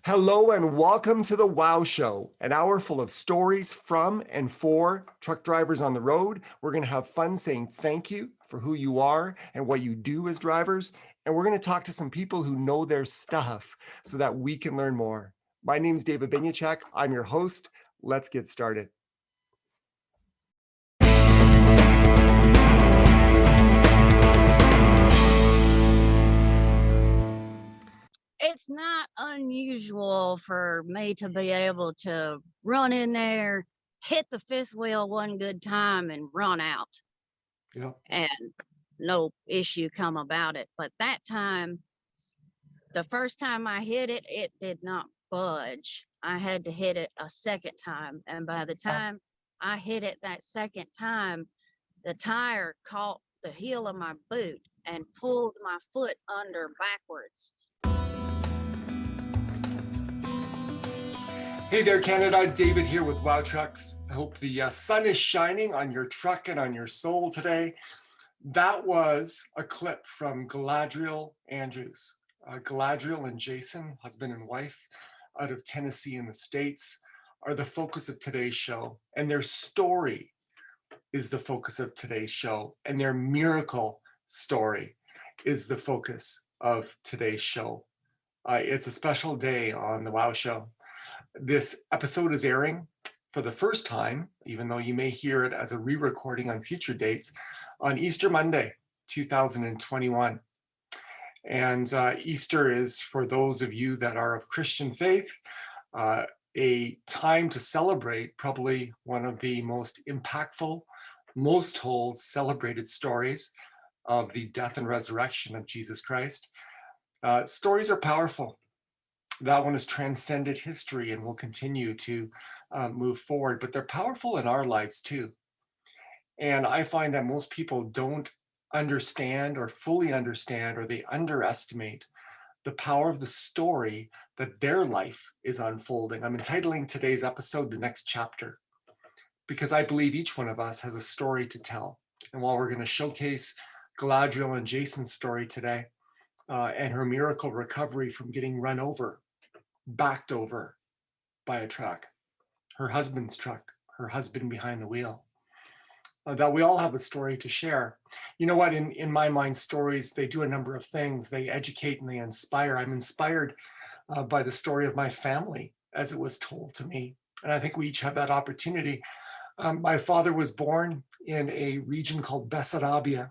Hello and welcome to the Wow Show, an hour full of stories from and for truck drivers on the road. We're going to have fun saying thank you for who you are and what you do as drivers. And we're going to talk to some people who know their stuff so that we can learn more. My name is David Binyachak. I'm your host. Let's get started. It's not unusual for me to be able to run in there, hit the fifth wheel one good time and run out Yeah. and no issue come about it. But that time, the first time I hit it, it did not budge. I had to hit it a second time. And by the time I hit it that second time, the tire caught the heel of my boot and pulled my foot under backwards. Hey there, Canada. David here with Wow Trucks. I hope the sun is shining on your truck and on your soul today. That was a clip from Galadriel Andrews. Galadriel and Jason, husband and wife, out of Tennessee in the States, are the focus of today's show. And their story is the focus of today's show. And their miracle story is the focus of today's show. It's a special day on the Wow Show. This episode is airing for the first time, even though you may hear it as a re-recording on future dates, on Easter Monday, 2021. And Easter is, for those of you that are of Christian faith, a time to celebrate probably one of the most impactful, most told, celebrated stories of the death and resurrection of Jesus Christ. Stories are powerful. That one has transcended history and will continue to move forward, but they're powerful in our lives too. And I find that most people don't understand or fully understand, or they underestimate the power of the story that their life is unfolding. I'm entitling today's episode The Next Chapter, because I believe each one of us has a story to tell. And while we're going to showcase Galadriel and Jason's story today, and her miracle recovery from getting run over, backed over by a truck, her husband's truck, her husband behind the wheel, that we all have a story to share. You know what, in my mind, stories, they do a number of things. They educate and they inspire. I'm inspired by the story of my family as it was told to me. And I think we each have that opportunity. My father was born in a region called Bessarabia.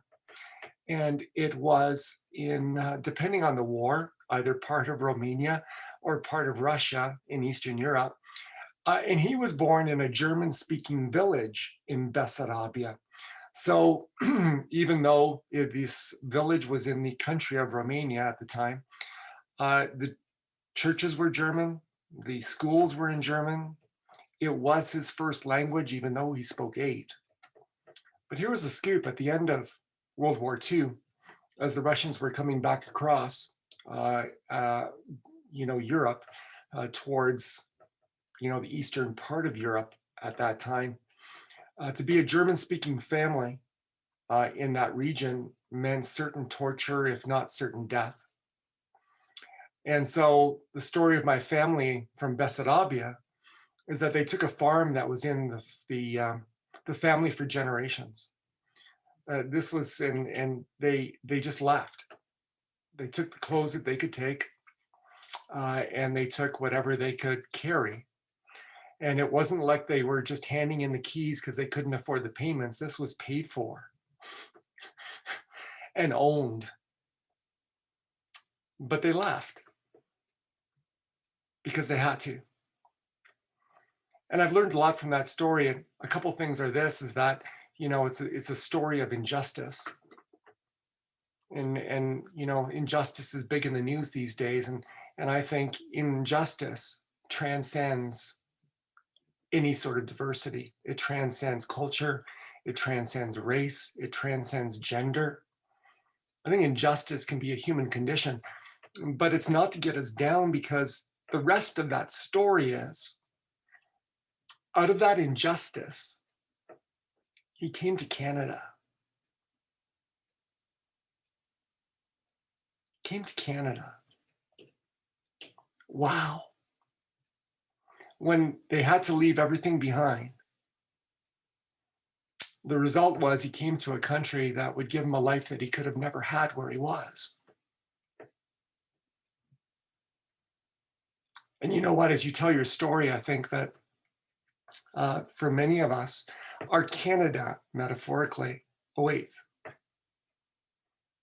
And it was in, depending on the war, either part of Romania or part of Russia in Eastern Europe. And he was born in a German-speaking village in Bessarabia. So even though this village was in the country of Romania at the time, the churches were German, the schools were in German. It was his first language, even though he spoke 8. But here was a scoop at the end of World War II, as the Russians were coming back across, Europe towards, the eastern part of Europe at that time. To be a German-speaking family in that region meant certain torture, if not certain death. And so the story of my family from Bessarabia is that they took a farm that was in the family for generations. This was, and they just left. They took the clothes that they could take, and they took whatever they could carry. And it wasn't like they were just handing in the keys because they couldn't afford the payments. This was paid for and owned. But they left because they had to. And I've learned a lot from that story. And a couple things are this, is that, it's a story of injustice. And injustice is big in the news these days. And I think injustice transcends any sort of diversity. It transcends culture, it transcends race, it transcends gender. I think injustice can be a human condition, but it's not to get us down, because the rest of that story is, out of that injustice, he came to Canada. Came to Canada. Wow. when they had to leave everything behind, the result was he came to a country that would give him a life that he could have never had where he was. And you know what? As you tell your story, I think that for many of us, our Canada, metaphorically, awaits.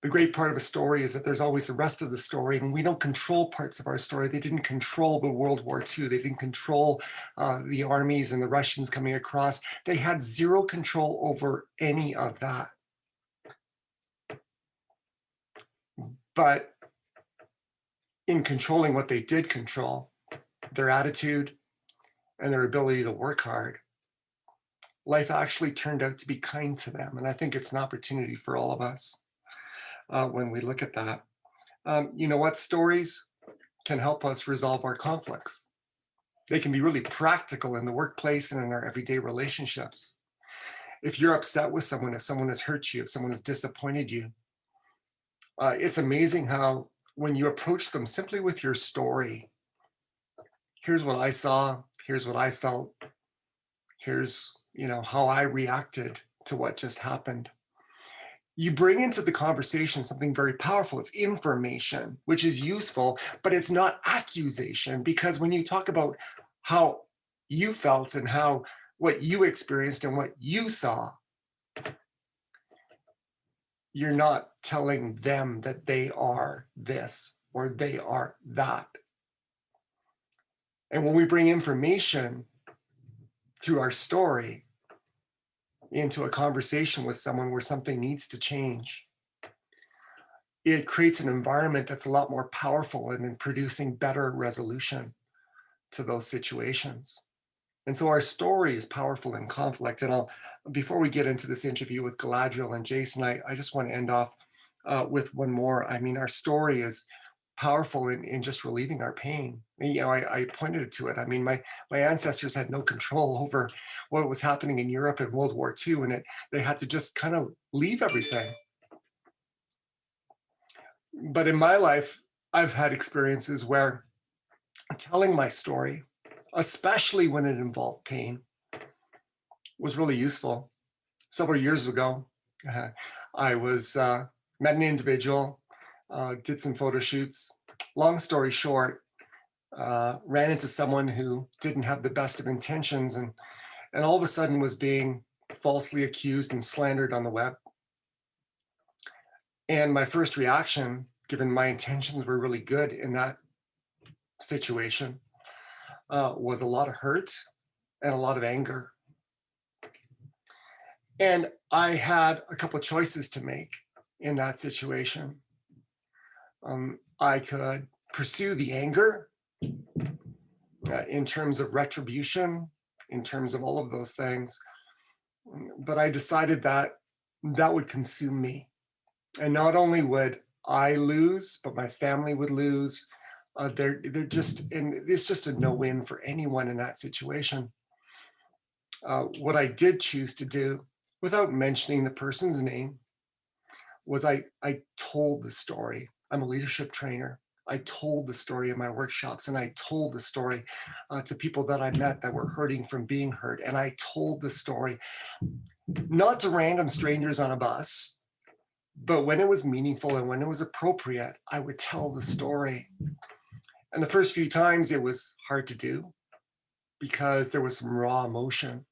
The great part of a story is that there's always the rest of the story, and we don't control parts of our story. They didn't control the World War II. They didn't control the armies and the Russians coming across. They had zero control over any of that. But in controlling what they did control, their attitude and their ability to work hard, life actually turned out to be kind to them. And I think it's an opportunity for all of us when we look at that. You know what? Stories can help us resolve our conflicts. They can be really practical in the workplace and in our everyday relationships. If you're upset with someone, if someone has hurt you, if someone has disappointed you, it's amazing how when you approach them simply with your story, here's what I saw, here's what I felt, here's how I reacted to what just happened. You bring into the conversation something very powerful. It's information, which is useful, but it's not accusation, because when you talk about how you felt and how what you experienced and what you saw, you're not telling them that they are this or they are that. And when we bring information through our story into a conversation with someone where something needs to change, it creates an environment that's a lot more powerful and in producing better resolution to those situations. And so our story is powerful in conflict. And before we get into this interview with Galadriel and Jason, I just want to end off with one more. I mean, our story is powerful in just relieving our pain. And, I pointed to it. I mean, my ancestors had no control over what was happening in Europe in World War II, and they had to just kind of leave everything. But in my life, I've had experiences where telling my story, especially when it involved pain, was really useful. Several years ago, I was met an individual, did some photo shoots. Long story short, ran into someone who didn't have the best of intentions, and all of a sudden was being falsely accused and slandered on the web. And my first reaction, given my intentions were really good in that situation, was a lot of hurt and a lot of anger. And I had a couple of choices to make in that situation. I could pursue the anger in terms of retribution, in terms of all of those things. But I decided that that would consume me. And not only would I lose, but my family would lose. They're just, and it's just a no-win for anyone in that situation. What I did choose to do, without mentioning the person's name, was I told the story. I'm a leadership trainer. I told the story in my workshops, and I told the story to people that I met that were hurting from being hurt. And I told the story not to random strangers on a bus, but when it was meaningful and when it was appropriate, I would tell the story. And the first few times it was hard to do because there was some raw emotion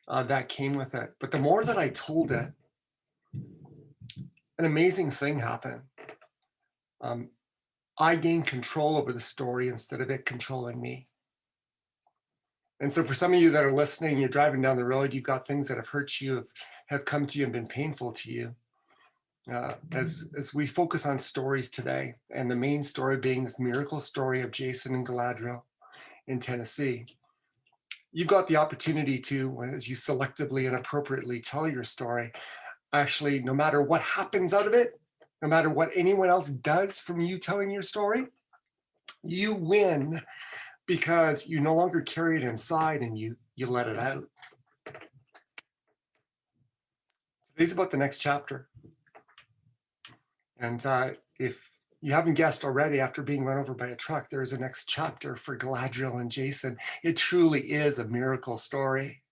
that came with it. But the more that I told it, an amazing thing happened. I gained control over the story instead of it controlling me. And so for some of you that are listening, you're driving down the road, you've got things that have hurt you, have come to you and been painful to you. As we focus on stories today, and the main story being this miracle story of Jason and Galadriel in Tennessee, you've got the opportunity to, as you selectively and appropriately tell your story, actually, no matter what happens out of it, no matter what anyone else does from you telling your story, you win because you no longer carry it inside and you let it out. Today's about the next chapter. And if You haven't guessed already, after being run over by a truck, there is a next chapter for Galadriel and Jason. It truly is a miracle story.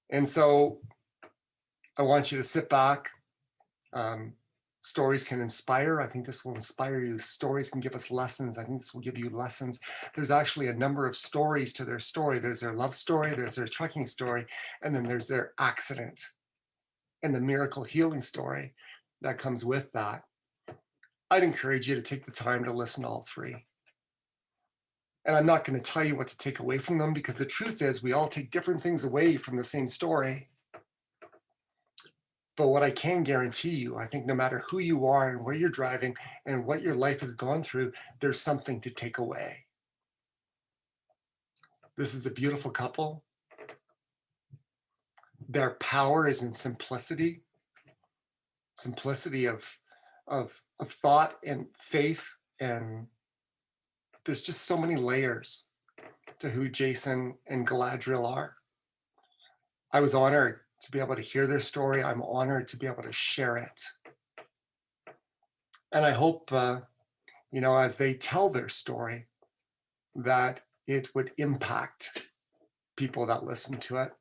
And so I want you to sit back. Stories can inspire. I think this will inspire you. Stories can give us lessons. I think this will give you lessons. There's actually a number of stories to their story. There's their love story, there's their trucking story, and then there's their accident and the miracle healing story that comes with that. I'd encourage you to take the time to listen to all three. And I'm not going to tell you what to take away from them, because the truth is we all take different things away from the same story. But what I can guarantee you, I think no matter who you are and where you're driving and what your life has gone through, there's something to take away. This is a beautiful couple. Their power is in simplicity, simplicity of thought and faith. And there's just so many layers to who Jason and Galadriel are. I was honored to be able to hear their story. I'm honored to be able to share it. And I hope, as they tell their story, that it would impact people that listen to it.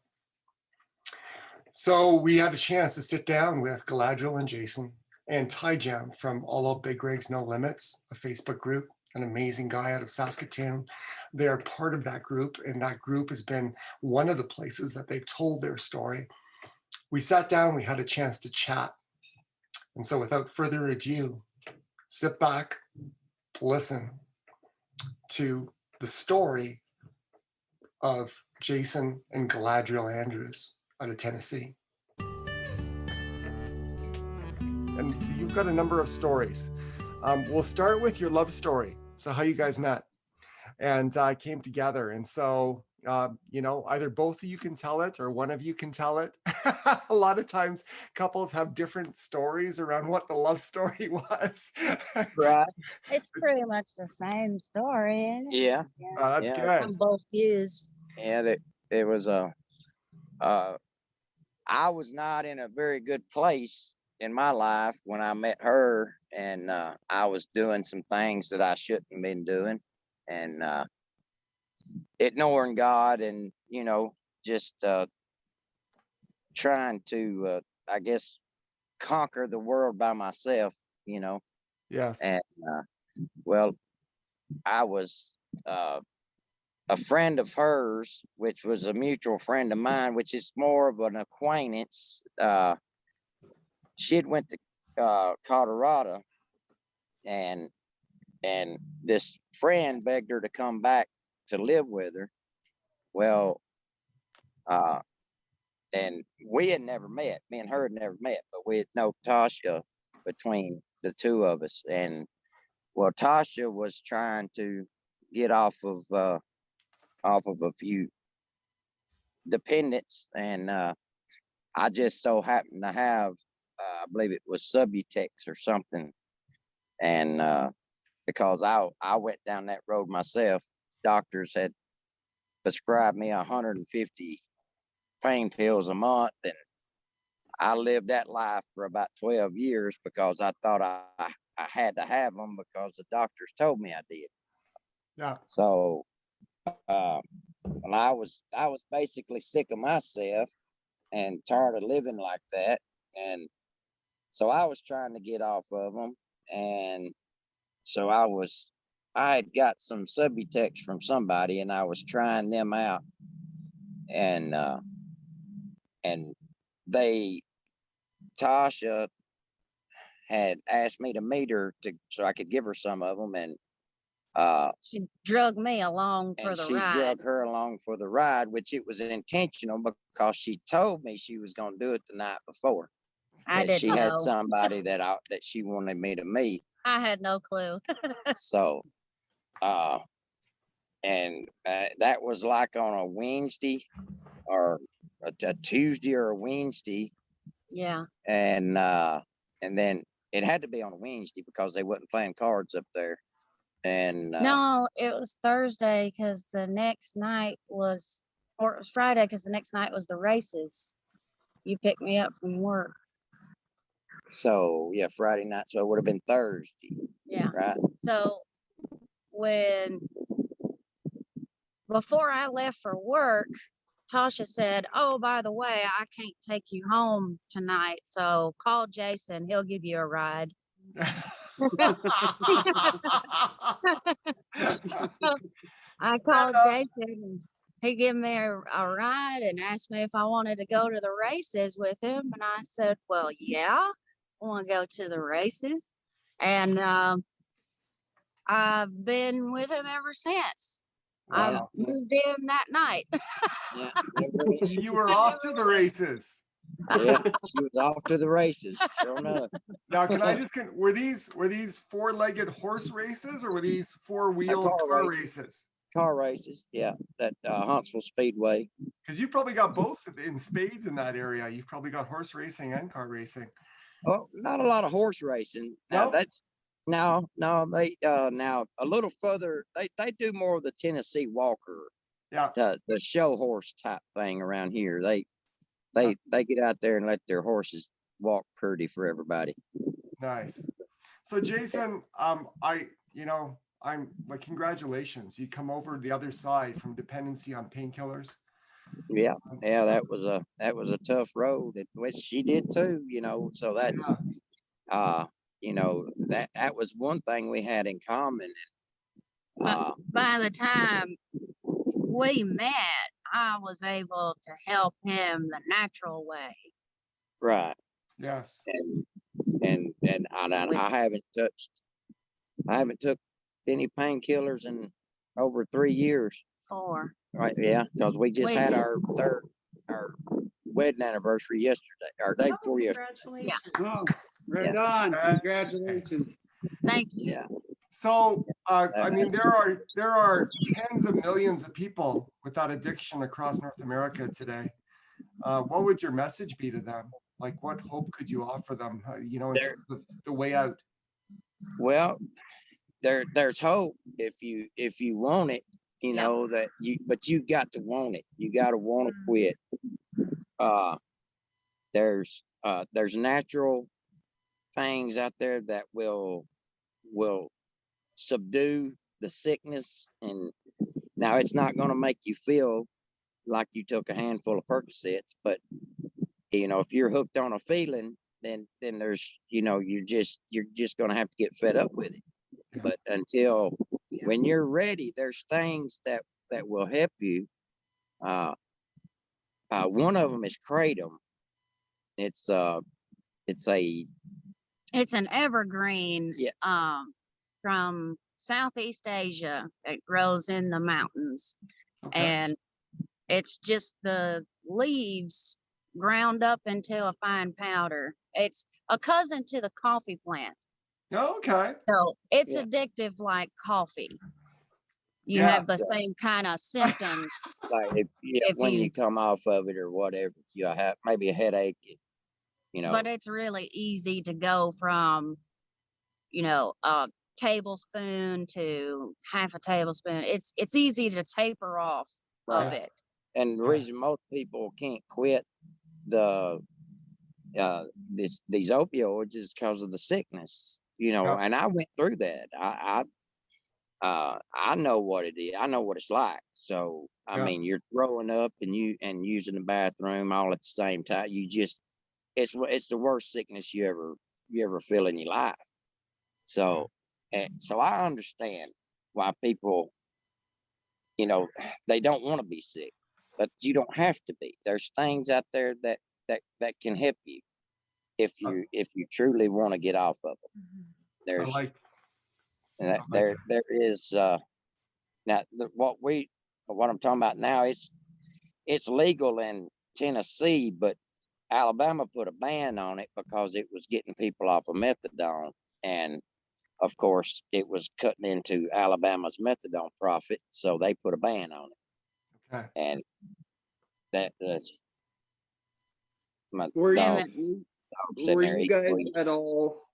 So we had a chance to sit down with Galadriel and Jason and Ty Jam from All Out Big Rigs No Limits, a Facebook group, an amazing guy out of Saskatoon. They're part of that group, and that group has been one of the places that they've told their story. We sat down, we had a chance to chat. And so without further ado, sit back, listen to the story of Jason and Galadriel Andrews out of Tennessee. And you've got a number of stories. We'll start with your love story. So how you guys met and came together. And so, either both of you can tell it or one of you can tell it. A lot of times couples have different stories around what the love story was. Right. It's pretty much the same story, isn't it? Yeah. That's Yeah. good. On both views. And it was I was not in a very good place in my life when I met her, and I was doing some things that I shouldn't have been doing, and ignoring God, and just trying to I guess conquer the world by myself, Yes. and well, I was a friend of hers, which was a mutual friend of mine, which is more of an acquaintance. She had went to Colorado, and this friend begged her to come back to live with her. Well, and we had never met. Me and her had never met, but we had known Tasha between the two of us. And well, Tasha was trying to get off of a few dependents, and I just so happened to have, I believe it was Subutex or something, and because I went down that road myself, doctors had prescribed me 150 pain pills a month, and I lived that life for about 12 years because I thought I had to have them because the doctors told me I did. Yeah. So, well, I was basically sick of myself and tired of living like that, and so I was trying to get off of them, and so I had got some Subutex from somebody, and I was trying them out, and Tasha had asked me to meet her so I could give her some of them, and She drug me along for the she ride. drug her along for the ride, which it was intentional because she told me she was going to do it the night before. I didn't she know. had somebody that she wanted me to meet. I had no clue. So, and that was like on a Wednesday or a Tuesday or a Wednesday. Yeah. And then it had to be on a Wednesday because they wasn't playing cards up there. And no, it was Thursday because the next night was, or it was Friday because the next night was the races. You picked me up from work. So yeah, Friday night. So it would have been Thursday, Yeah. right? So before I left for work, Tasha said, "Oh, by the way, I can't take you home tonight. So call Jason. He'll give you a ride." I called Jason and he gave me a ride and asked me if I wanted to go to the races with him. And I said, "Well, yeah, I want to go to the races." And I've been with him ever since. I Wow. moved in that night. Yeah. Never- You were off to the races. yeah. She was off to the races. Sure enough. Now, can I just were these four-legged horse races or were these four-wheel car races? Car races. Yeah. That Huntsville Speedway. Because you probably got both in spades in that area. You've probably got horse racing and car racing. Oh, not a lot of horse racing. Now No? that's no, they now a little further. They do more of the Tennessee Walker, Yeah. the show horse type thing around here. They get out there and let their horses walk pretty for everybody. Nice. So Jason, I'm like, congratulations. You come over the other side from dependency on painkillers. Yeah, that was a tough road, which she did too. So that's that was one thing we had in common. By the time we met, I was able to help him the natural way. Right. Yes. And I haven't took any painkillers in over 3 years. 4. Right? Yeah, because we just had our wedding anniversary yesterday, our day before yesterday. Congratulations. Oh, right on. Congratulations. Thank you. Yeah. So, I mean, there are tens of millions of people without addiction across North America today. What would your message be to them? Like, what hope could you offer them? In terms of the way out. Well, there's hope if you want it. But you got to want it. You got to want to quit. There's natural things out there that will subdue the sickness, and now it's not going to make you feel like you took a handful of Percocets, but if you're hooked on a feeling, then there's you're just going to have to get fed up with it. Yeah. But until when you're ready, there's things that will help you. One of them is kratom. It's an evergreen. Yeah. From Southeast Asia. It grows in the mountains. Okay. And it's just the leaves ground up into a fine powder. It's a cousin to the coffee plant. Okay. So it's Yeah. addictive like coffee. You Yeah. have the same kind of symptoms. like when you come off of it or whatever, you have maybe a headache. But it's really easy to go from, a tablespoon to half a tablespoon. It's easy to taper off of it. And the reason most people can't quit these opioids is because of the sickness. And I went through that. I know what it is. I know what it's like. So I mean, you're throwing up and using the bathroom all at the same time. It's the worst sickness you ever feel in your life. So I understand why people, they don't want to be sick, but you don't have to be. There's things out there that can help you if you truly want to get off of it. There's there is now what I'm talking about now. It's legal in Tennessee, but Alabama put a ban on it because it was getting people off of methadone, and of course it was cutting into Alabama's methadone profit, so they put a ban on it. Okay. And that's my Were dog. were you guys at all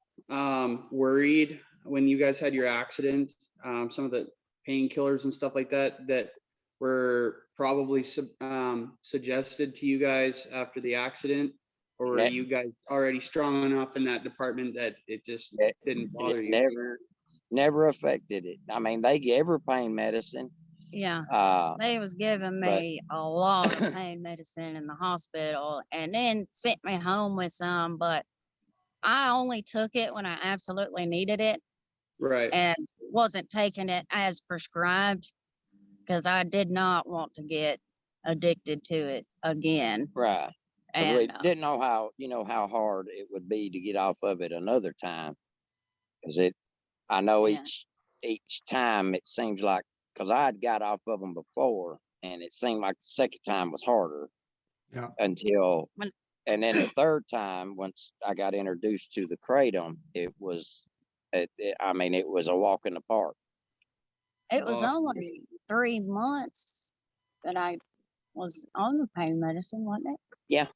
worried when you guys had your accident? Some of the painkillers and stuff like that were probably suggested to you guys after the accident. or were you guys already strong enough in that department that it just didn't bother you? Never affected it. I mean, they gave her pain medicine. Yeah, they was giving me a lot of pain medicine in the hospital, and then sent me home with some, but I only took it when I absolutely needed it. Right. And wasn't taking it as prescribed because I did not want to get addicted to it again. Right. And we didn't know how hard it would be to get off of it another time. Because I know each time it seems like, because I had got off of them before, and it seemed like the second time was harder. Yeah. And then the third time, once I got introduced to the kratom, it was a walk in the park. It was only 3 months that I was on the pain medicine, wasn't it? Yeah.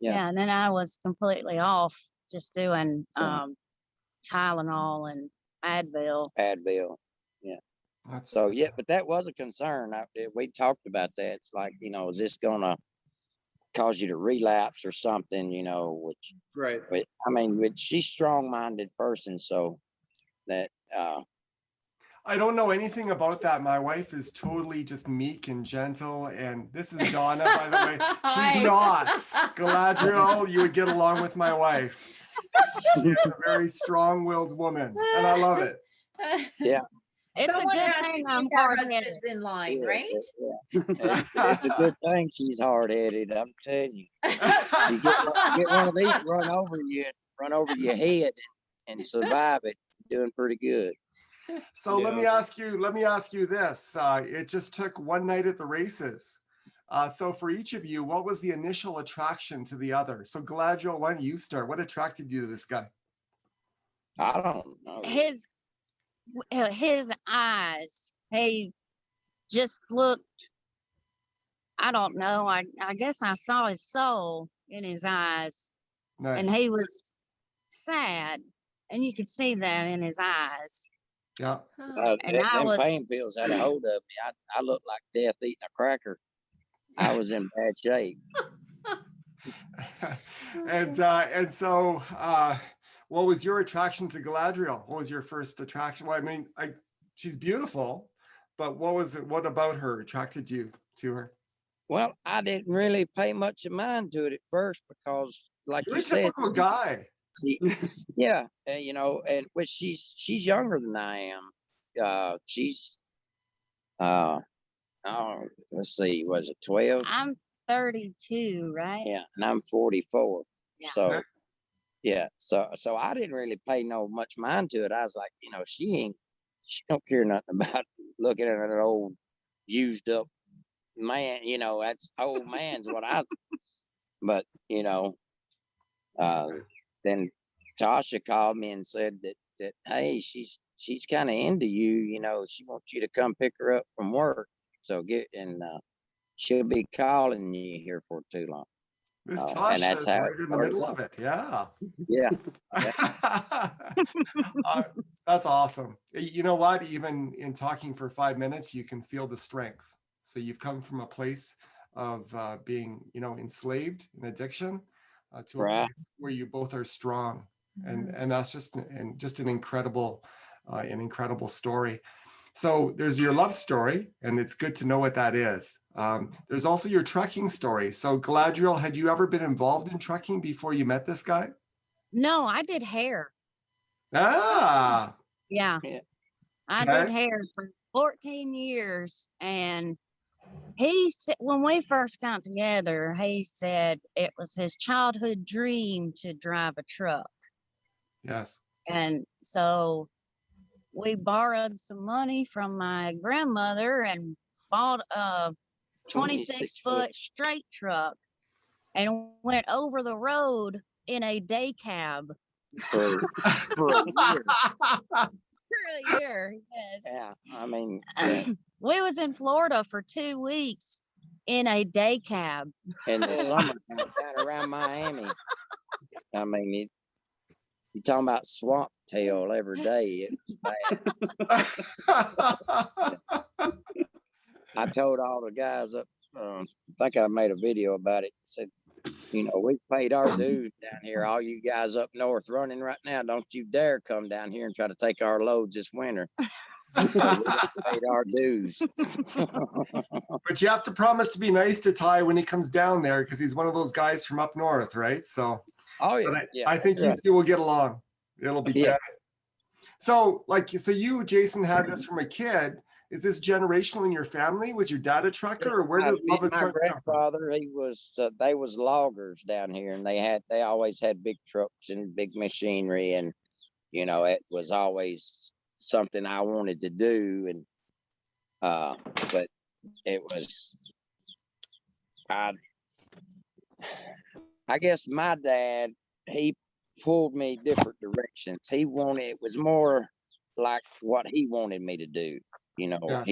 Yeah, and then I was completely off, just doing Tylenol and Advil. Yeah. So yeah, but that was a concern. We talked about that. It's like, is this gonna cause you to relapse or something? Which right. But I mean, she's strong-minded person, so that. I don't know anything about that. My wife is totally just meek and gentle. And this is Donna, by the way. She's not. Galadriel, you would get along with my wife. She's a very strong-willed woman, and I love it. Yeah. It's Someone a good has thing to I'm keep our hard-headed. husbands in line, right? It's a good thing she's hard-headed. I'm telling you. You get one of these, run over your head, and survive it. Doing pretty good. So let me ask you this. It just took one night at the races. So for each of you, what was the initial attraction to the other? So Galadriel, why don't you start? What attracted you to this guy? I don't know. His eyes. He just looked, I don't know. I guess I saw his soul in his eyes. Nice. And he was sad. And you could see that in his eyes. Yeah. And I pain pills had a hold of me. I looked like death eating a cracker. I was in bad shape. and so what was your attraction to Galadriel? What was your first attraction? Well, I mean, she's beautiful, but what about her attracted you to her? Well, I didn't really pay much of mind to it at first because, like You're you said, a typical guy. Yeah, and which she's younger than I am. She's let's see, was it 12? I'm 32, right? Yeah, and I'm 44. Yeah. So yeah, so I didn't really pay no much mind to it. I was like, she don't care nothing about looking at an old used up man. That's old man's what I. But then Tasha called me and said that hey, she's kind of into you. She wants you to come pick her up from work. So she'll be calling you here for too long. This Tasha and that's is how right in the middle of it. Yeah. Yeah. That's awesome. You know what? Even in talking for 5 minutes, you can feel the strength. So you've come from a place of being, enslaved in addiction to a place where you both are strong, and that's just an incredible story. So there's your love story, and it's good to know what that is. There's also your trucking story. So Galadriel, had you ever been involved in trucking before you met this guy? No, I did hair. Ah. Yeah. I did hair for 14 years, and when we first got together, he said it was his childhood dream to drive a truck. Yes. And so we borrowed some money from my grandmother and bought a 26-foot straight truck and went over the road in a day cab. For a year. For a year, yes. Yeah, I mean, we was in Florida for 2 weeks in a day cab. In the summer, down around Miami. I mean, you're talking about swamp tail every day. It was bad. I told all the guys up, I think I made a video about it. Said You know, we paid our dues down here. All you guys up north running right now, don't you dare come down here and try to take our loads this winter. So we paid our dues. But you have to promise to be nice to Ty when he comes down there, because he's one of those guys from up north, right? So, Oh yeah, but yeah. I think you Right. two will get along. It'll be Yeah. good. So, so you, Jason, had this from a kid. Is this generational in your family? Was your dad a trucker, or where did love My of truck come from? grandfather, he was they was loggers down here, and they always had big trucks and big machinery, and you know, it was always something I wanted to do, and but it was I guess my dad, he pulled me different directions. It was more like what he wanted me to do. You know, Yeah.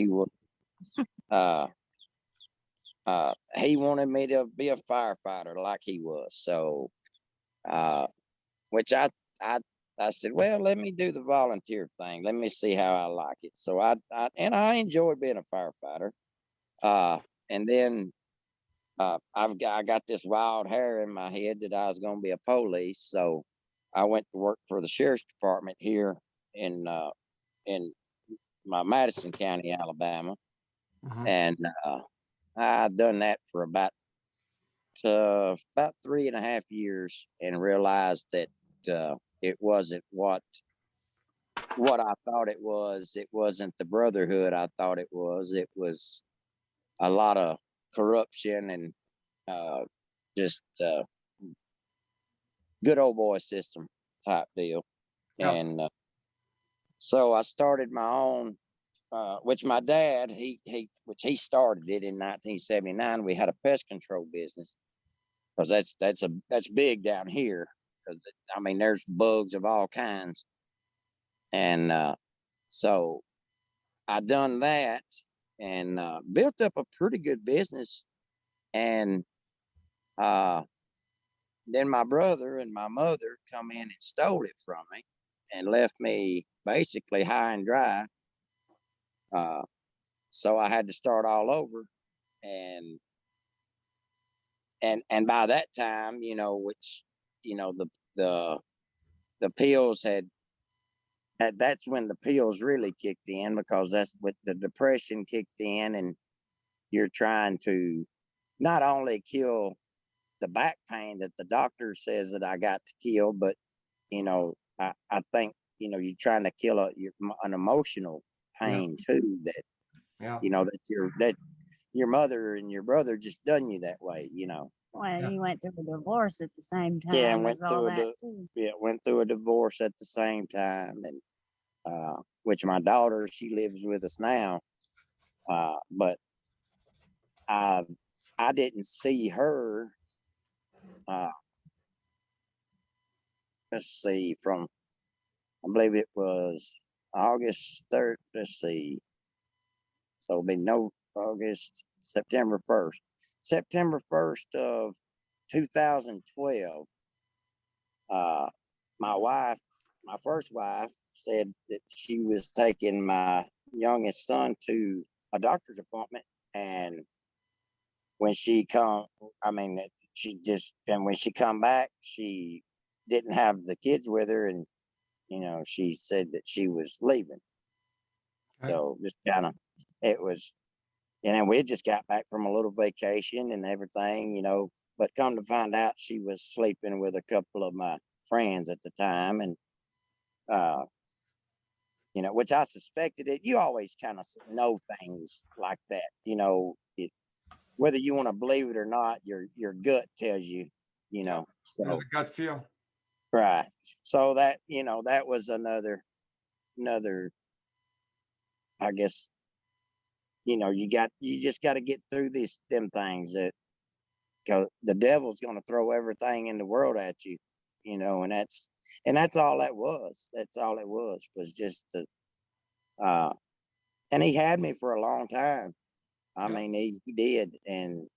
he wanted me to be a firefighter like he was. So, which I said, well, let me do the volunteer thing. Let me see how I like it. So I enjoyed being a firefighter. And then I got this wild hair in my head that I was going to be a police. So I went to work for the sheriff's department here in my Madison County, Alabama. Mhm. And I done that for about 3.5 years, and realized that it wasn't what I thought it was. It wasn't the brotherhood I thought it was. It was a lot of corruption and just good old boy system type deal. Yeah. And so I started my own, which my dad, which he started it in 1979. We had a pest control business, because that's big down here. 'Cause, I mean, there's bugs of all kinds, and so I done that and built up a pretty good business. And then my brother and my mother come in and stole it from me and left me basically high and dry. Uh, so I had to start all over, and by that time, you know, which you know the pills that's when the pills really kicked in, because that's what the depression kicked in, and you're trying to not only kill the back pain that the doctor says that I got to kill, but you know, I think you know you're trying to kill an emotional pain too. That Yeah. you know that your mother and your brother just done you that way. You know. Well, Yeah. you went through a divorce at the same Yeah, time as all that too. went through a divorce at the same time, and which my daughter, she lives with us now, but I didn't see her. Uh, let's see, from I believe it was August 3rd. Let's see, so it'll be no August, September 1st. September 1st of 2012. My wife, my first wife, said that she was taking my youngest son to a doctor's appointment, and when she come, I mean, when she come back, she didn't have the kids with her, and you know, she said that she was leaving. Okay. So just kind of, it was, and then we just got back from a little vacation and everything, you know. But come to find out, she was sleeping with a couple of my friends at the time, and uh, you know, which I suspected it. You always kind of know things like that, you know. Whether you want to believe it or not, your gut tells you, you know. There's So a gut feel. right. So that you know that was another, I guess, you know, you just got to get through them things, that because the devil's going to throw everything in the world at you, you know, and that's all that was. That's all it was just the and he had me for a long time. I Yeah. mean, he did, and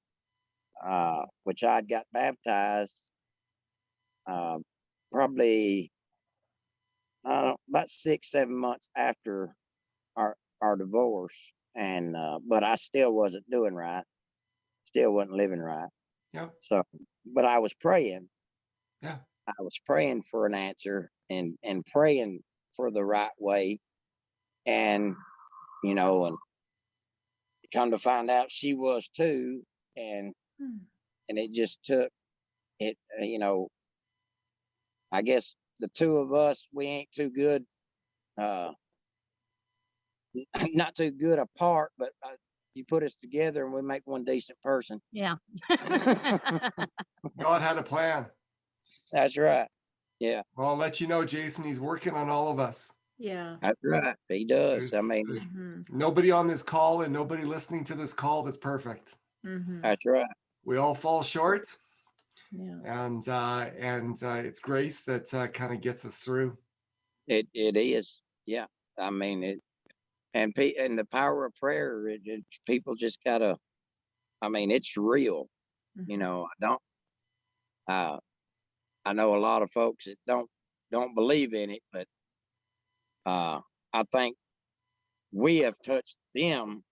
which I'd got baptized uh, probably about 6, 7 months after our divorce, and but I still wasn't doing right, still wasn't living right. Yeah. So, but I was praying. Yeah. I was praying for an answer and praying for the right way. And, you know, and come to find out she was too. And, and it just took it, you know, I guess the two of us, we ain't too good, not too good apart, but you put us together and we make one decent person. Yeah. God had a plan. That's right. Yeah. Well, I'll let you know, Jason, he's working on all of us. Yeah. That's right. He does. There's, I mean, nobody on this call and nobody listening to this call that's perfect. that's right. We all fall short. Yeah. And it's grace that kind of gets us through. It is. Yeah. I mean it, and the power of prayer. People just gotta. I mean, it's real. You know, I know a lot of folks that don't believe in it, but I think we have touched them.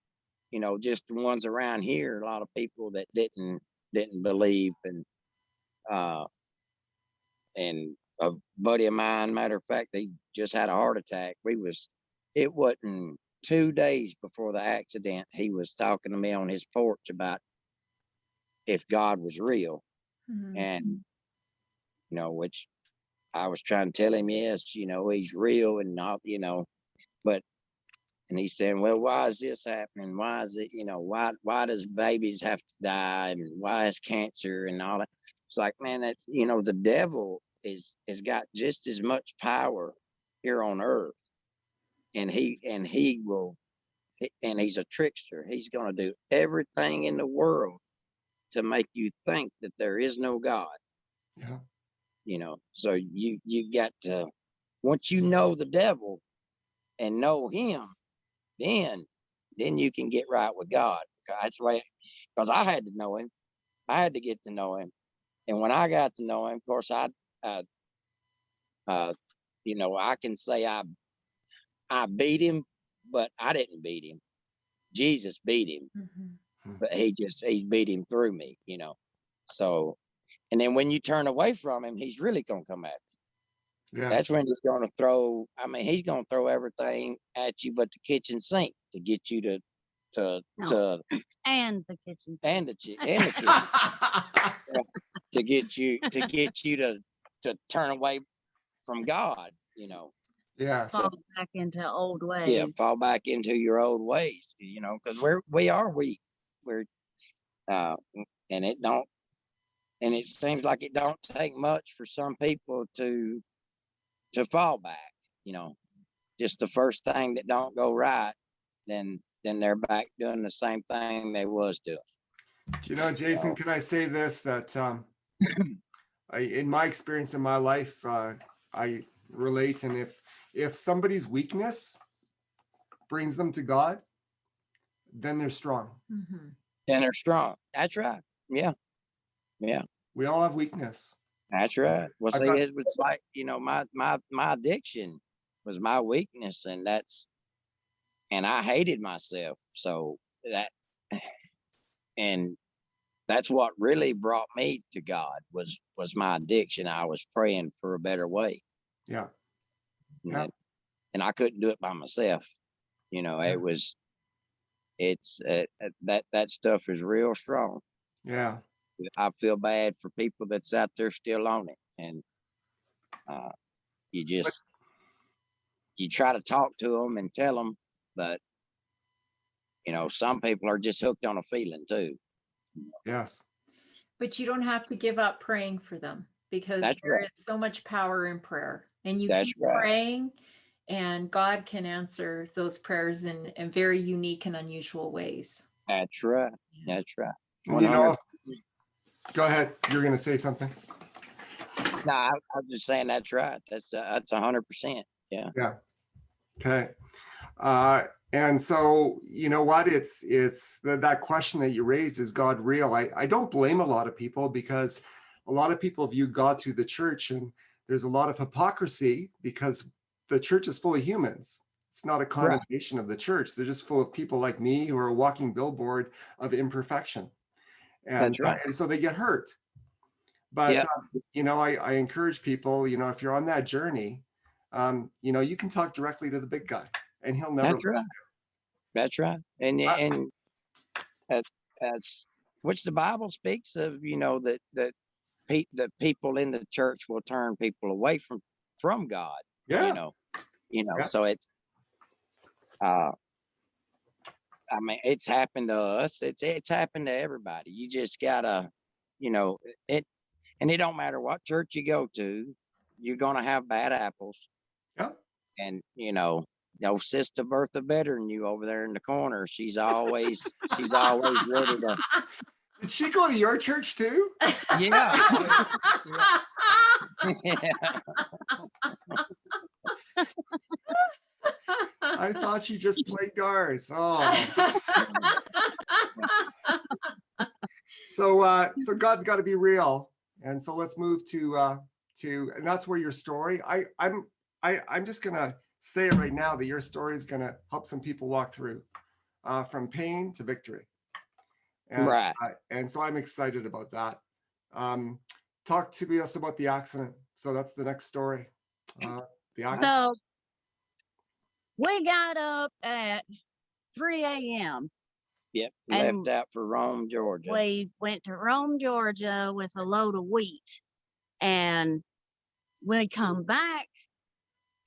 You know, just the ones around here. A lot of people that didn't believe, and a buddy of mine, matter of fact, he just had a heart attack. It wasn't 2 days before the accident, he was talking to me on his porch about if God was real. And, you know, which I was trying to tell him, yes, you know, he's real and not, you know, but, and he's saying, well, why is this happening? Why is it, you know, why does babies have to die? And why is cancer and all that? It's like, man, that's, you know, the devil has got just as much power here on earth. And he will, and he's a trickster. He's going to do everything in the world to make you think that there is no God. Yeah. You know, so you got to, once you know the devil and know him, then you can get right with God. That's the way, because I had to know him. I had to get to know him. And when I got to know him, of course, you know, I can say I beat him, but I didn't beat him. Jesus beat him, but he beat him through me, you know. So, and then when you turn away from him, he's really gonna come at you. Yes. That's when he's gonna throw. I mean, he's gonna throw everything at you, but the kitchen sink to get you to And the kitchen sink. and the kitchen to get you to turn away from God, you know. Yes. Fall back into old ways. Yeah, fall back into your old ways, you know, because we are weak. We're and it seems like it don't take much for some people to fall back, you know. Just the first thing that don't go right, then they're back doing the same thing they was doing. You know, Jason, can I say this, that in my experience in my life, I relate, and if somebody's weakness brings them to God, then they're strong. And they're strong. That's right. Yeah. Yeah. We all have weakness. That's right. Well, see, it was like, you know, my addiction was my weakness, and I hated myself. So and that's what really brought me to God was my addiction. I was praying for a better way. Yeah. Yeah. And I couldn't do it by myself. You know, it's that stuff is real strong. Yeah. I feel bad for people that's out there still on it, and you try to talk to them and tell them, but you know, some people are just hooked on a feeling too. Yes. But you don't have to give up praying for them, because there is so much power in prayer, and you keep praying, and God can answer those prayers in very unique and unusual ways. That's right. That's right. You know, go ahead. You're going to say something. No, I was just saying that's right. That's 100%. Yeah. Yeah. Okay. And so, you know what, it's that question that you raised, is God real? I don't blame a lot of people, because a lot of people view God through the church, and there's a lot of hypocrisy because the church is full of humans. It's not a condemnation of the church. They're just full of people like me who are a walking billboard of imperfection. and, That's right. and so they get hurt. But, Yeah. I encourage people, if you're on that journey, you can talk directly to the big guy and he'll never. That's right. That's right. And that's which the Bible speaks of, that the people in the church will turn people away from God. Yeah. Yeah. So it's, I mean, it's happened to us. It's happened to everybody. You just gotta, it, and it don't matter what church you go to, you're gonna have bad apples. Yeah. And Sister Bertha better than you over there in the corner. She's always ready to. Did she go to your church too? Yeah. I thought she just played darts. Oh. So God's got to be real, and so let's move to and that's where your story. I'm just gonna say it right now that your story is gonna help some people walk through from pain to victory. And, right. And so I'm excited about that. Talk to us about the accident. So that's the next story. The accident. So we got up at 3 a.m. Yep. Left out for Rome, Georgia. We went to Rome, Georgia with a load of wheat. And we come back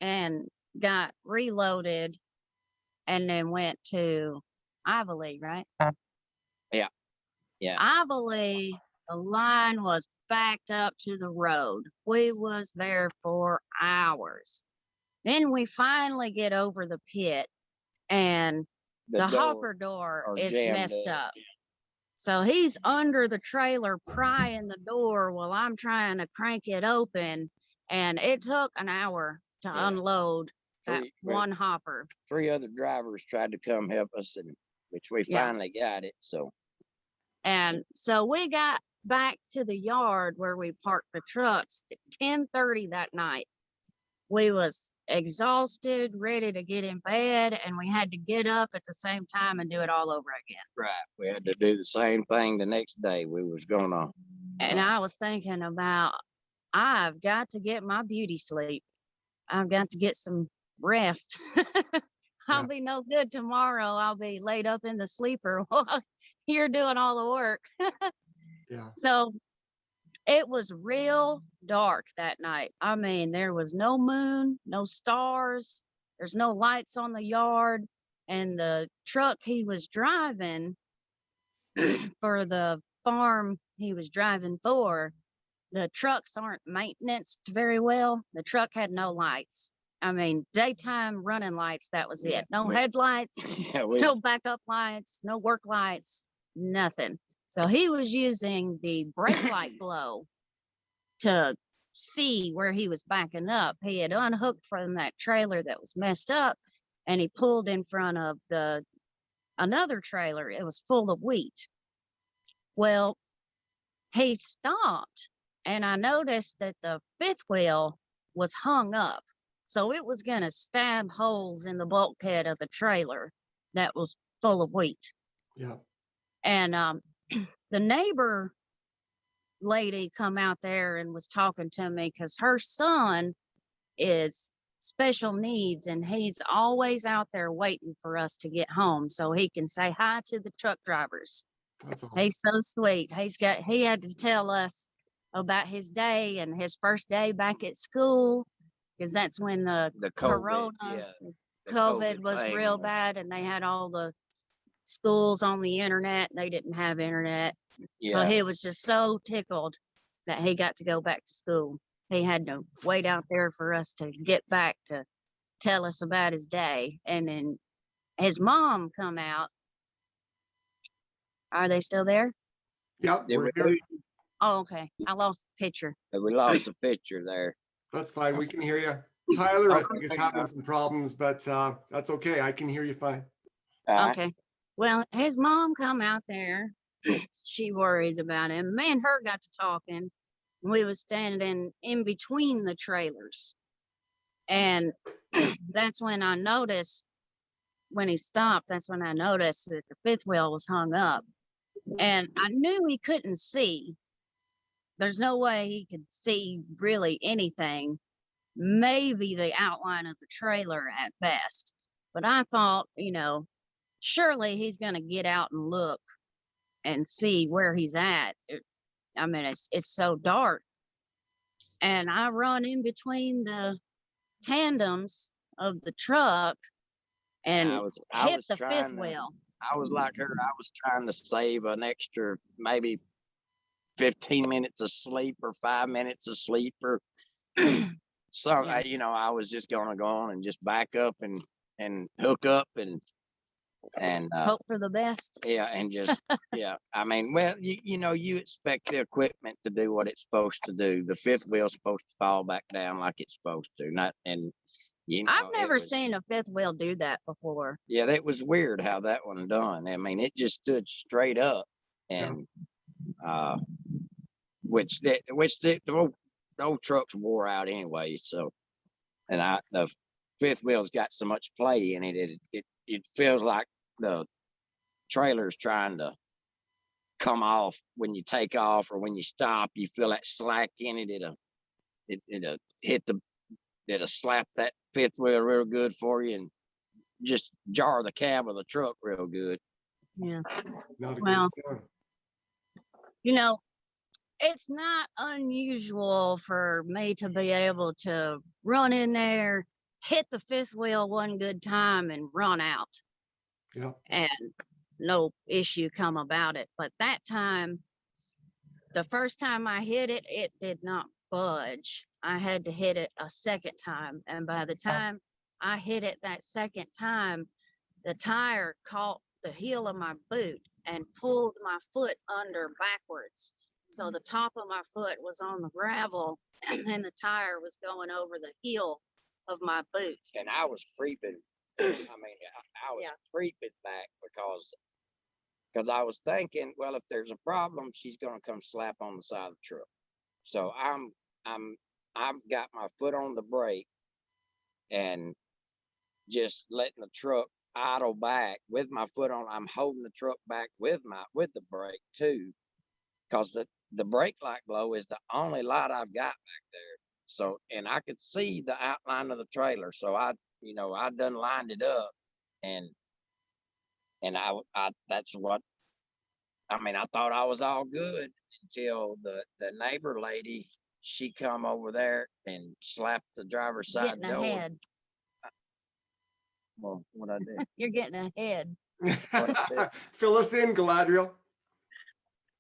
and got reloaded and then went to Ivoli, right? Yeah. Yeah. Ivoli, the line was backed up to the road. We was there for hours. Then we finally get over the pit and the hopper door is messed up. So he's under the trailer prying the door while I'm trying to crank it open. And it took an hour to unload that one hopper. 3 other drivers tried to come help us, which we finally got it. And so we got back to the yard where we parked the trucks at 10:30 that night. We was exhausted, ready to get in bed, and we had to get up at the same time and do it all over again. Right. We had to do the same thing the next day. We was gonna. And I was thinking about, I've got to get my beauty sleep. I've got to get some rest. I'll be no good tomorrow. I'll be laid up in the sleeper while you're doing all the work. Yeah. So it was real dark that night. I mean, there was no moon, no stars. There's no lights on the yard. And the truck he was driving for the farm he was driving for, the trucks aren't maintained very well. The truck had no lights. I mean, daytime running lights, that was it. No headlights, no backup lights, no work lights, nothing. So he was using the brake light glow to see where he was backing up. He had unhooked from that trailer that was messed up, and he pulled in front of another trailer. It was full of wheat. Well, he stopped, and I noticed that the fifth wheel was hung up. So it was going to stab holes in the bulkhead of the trailer that was full of wheat. Yeah. And the neighbor lady come out there and was talking to me because her son is special needs and he's always out there waiting for us to get home so he can say hi to the truck drivers. That's awesome. He's so sweet. He had to tell us about his day and his first day back at school, because that's when the COVID was real bad, and they had all the schools on the internet. They didn't have internet. So he was just so tickled that he got to go back to school. He had to wait out there for us to get back to tell us about his day. And then his mom come out. Are they still there? Yep. We're here. Oh, okay. I lost the picture. We lost the picture there. That's fine. We can hear you. Tyler, I think, is having some problems, but that's okay. I can hear you fine. Okay. Well, his mom come out there. She worries about him. Me and her got to talking. We was standing in between the trailers. And that's when I noticed, when he stopped, that's when I noticed that the fifth wheel was hung up. And I knew he couldn't see. There's no way he could see really anything. Maybe the outline of the trailer at best. But I thought, surely he's going to get out and look and see where he's at. I mean, it's so dark. And I run in between the tandems of the truck and hit the fifth wheel. I was like her. I was trying to save an extra maybe 15 minutes of sleep or 5 minutes of sleep or so. Yeah. I was just gonna go on and just back up and hook up and hope for the best. Yeah, and just yeah. I mean, well, you expect the equipment to do what it's supposed to do. The fifth wheel's supposed to fall back down like it's supposed to. I've never seen a fifth wheel do that before. Yeah, that was weird how that one done. I mean, it just stood straight up, and which the old trucks wore out anyway. So, and the fifth wheel's got so much play in it, it feels like the trailer's trying to come off when you take off or when you stop. You feel that slack in it. It'll slap that fifth wheel real good for you and just jar the cab of the truck real good. Yeah. Well, it's not unusual for me to be able to run in there, hit the fifth wheel one good time and run out. Yeah. And no issue come about it. But that time, the first time I hit it, it did not budge. I had to hit it a second time. And by the time I hit it that second time, the tire caught the heel of my boot and pulled my foot under backwards. So the top of my foot was on the gravel and then the tire was going over the heel of my boot. And I was creeping. I was creeping back because I was thinking, well, if there's a problem, she's gonna come slap on the side of the truck. So I've got my foot on the brake and just letting the truck idle back with my foot on. I'm holding the truck back with the brake too, because the brake light glow is the only light I've got back there. So, and I could see the outline of the trailer. So I done lined it up, and I that's what I mean. I thought I was all good until the neighbor lady, she come over there and slapped the driver's side Getting door. ahead. Well, what I did? You're getting ahead. Fill us in, Galadriel.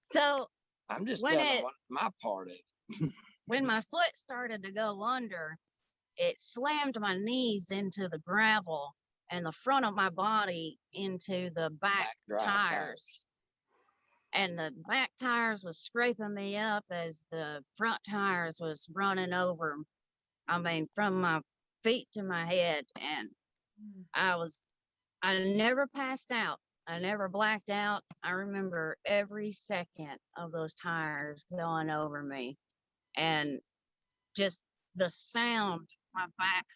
So I'm just telling my part of it. When my foot started to go under, it slammed my knees into the gravel and the front of my body into the back tires. And the back tires was scraping me up as the front tires was running over. I mean, from my feet to my head. And I never passed out. I never blacked out. I remember every second of those tires going over me and just the sound my back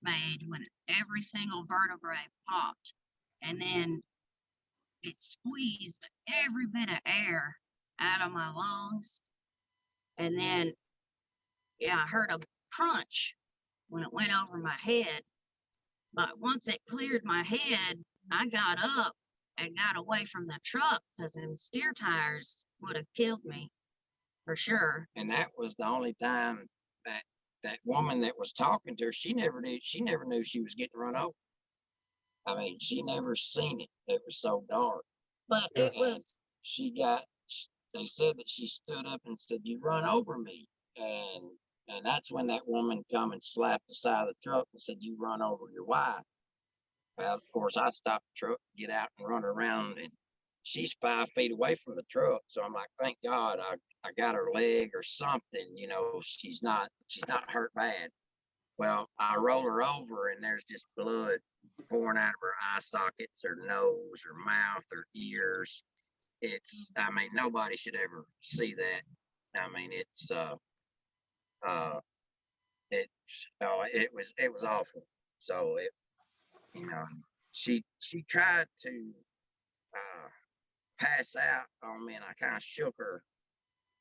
made when every single vertebrae popped. And then it squeezed every bit of air out of my lungs. And then, I heard a crunch when it went over my head. But once it cleared my head, I got up and got away from the truck because them steer tires would have killed me for sure. And that was the only time that woman that was talking to her, she never knew she was getting run over. I mean, she never seen it. It was so dark. But it was. They said that she stood up and said, "You run over me," and that's when that woman come and slapped the side of the truck and said, "You run over your wife." Well, of course, I stopped the truck, get out and run around, and she's 5 feet away from the truck. So I'm like, thank God I got her leg or something, she's not hurt bad. Well, I roll her over and there's just blood pouring out of her eye sockets, her nose, her mouth, her ears. Nobody should ever see that. It was awful. So she tried to pass out on me, and I kind of shook her,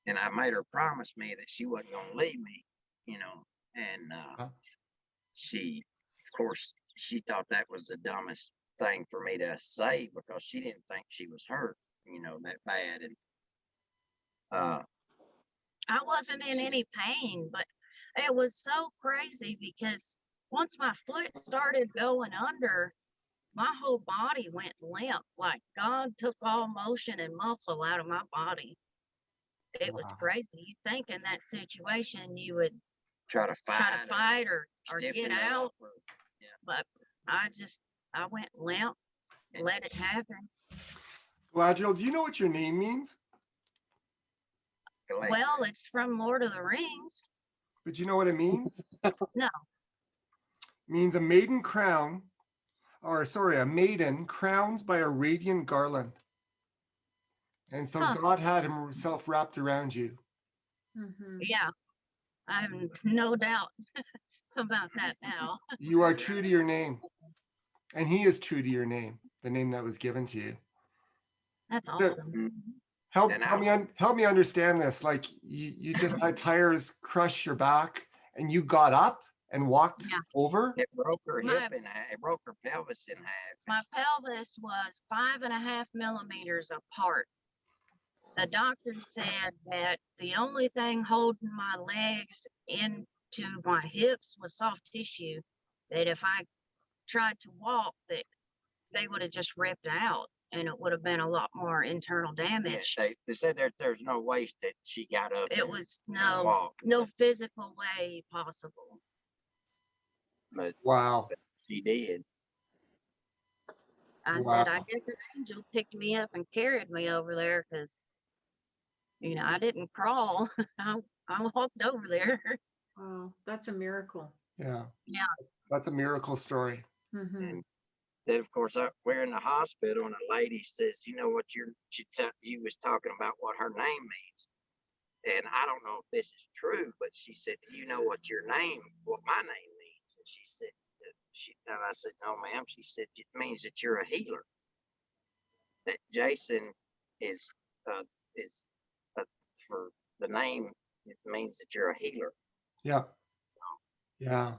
and I made her promise me that she wasn't gonna leave me, you know. And she, of course, she thought that was the dumbest thing for me to say because she didn't think she was hurt, that bad. And I wasn't in any pain, but it was so crazy because once my foot started going under, my whole body went limp. Like God took all motion and muscle out of my body. It was crazy. You think in that situation you would try to fight or get out, but I went limp, let it happen. Galadriel, do you know what your name means? Well, it's from Lord of the Rings. But you know what it means? No. It means a maiden crowns by a radiant garland. And so God had himself wrapped around you. Mm-hmm. Yeah, I have no doubt about that now. You are true to your name. And he is true to your name, the name that was given to you. That's awesome. Help me understand this. Like you just had tires crush your back and you got up and walked over. It broke her hip in half. It broke her pelvis in half. My pelvis was 5.5 millimeters apart. The doctor said that the only thing holding my legs into my hips was soft tissue, that if I tried to walk, that they would have just ripped out and it would have been a lot more internal damage. Yeah, they said there's no way that she got up. It was no physical way possible. But wow, she did. I said, I guess an angel picked me up and carried me over there because, I didn't crawl. I walked over there. Wow, that's a miracle. Yeah. Yeah. That's a miracle story. Mm-hmm. And then, of course, we're in the hospital, and a lady says, "You know what? You was talking about what her name means." And I don't know if this is true, but she said, "Do you know what my name means?" And she said, and I said, "No, ma'am." She said, "It means that you're a healer. That Jason is for the name. It means that you're a healer." Yeah. Yeah.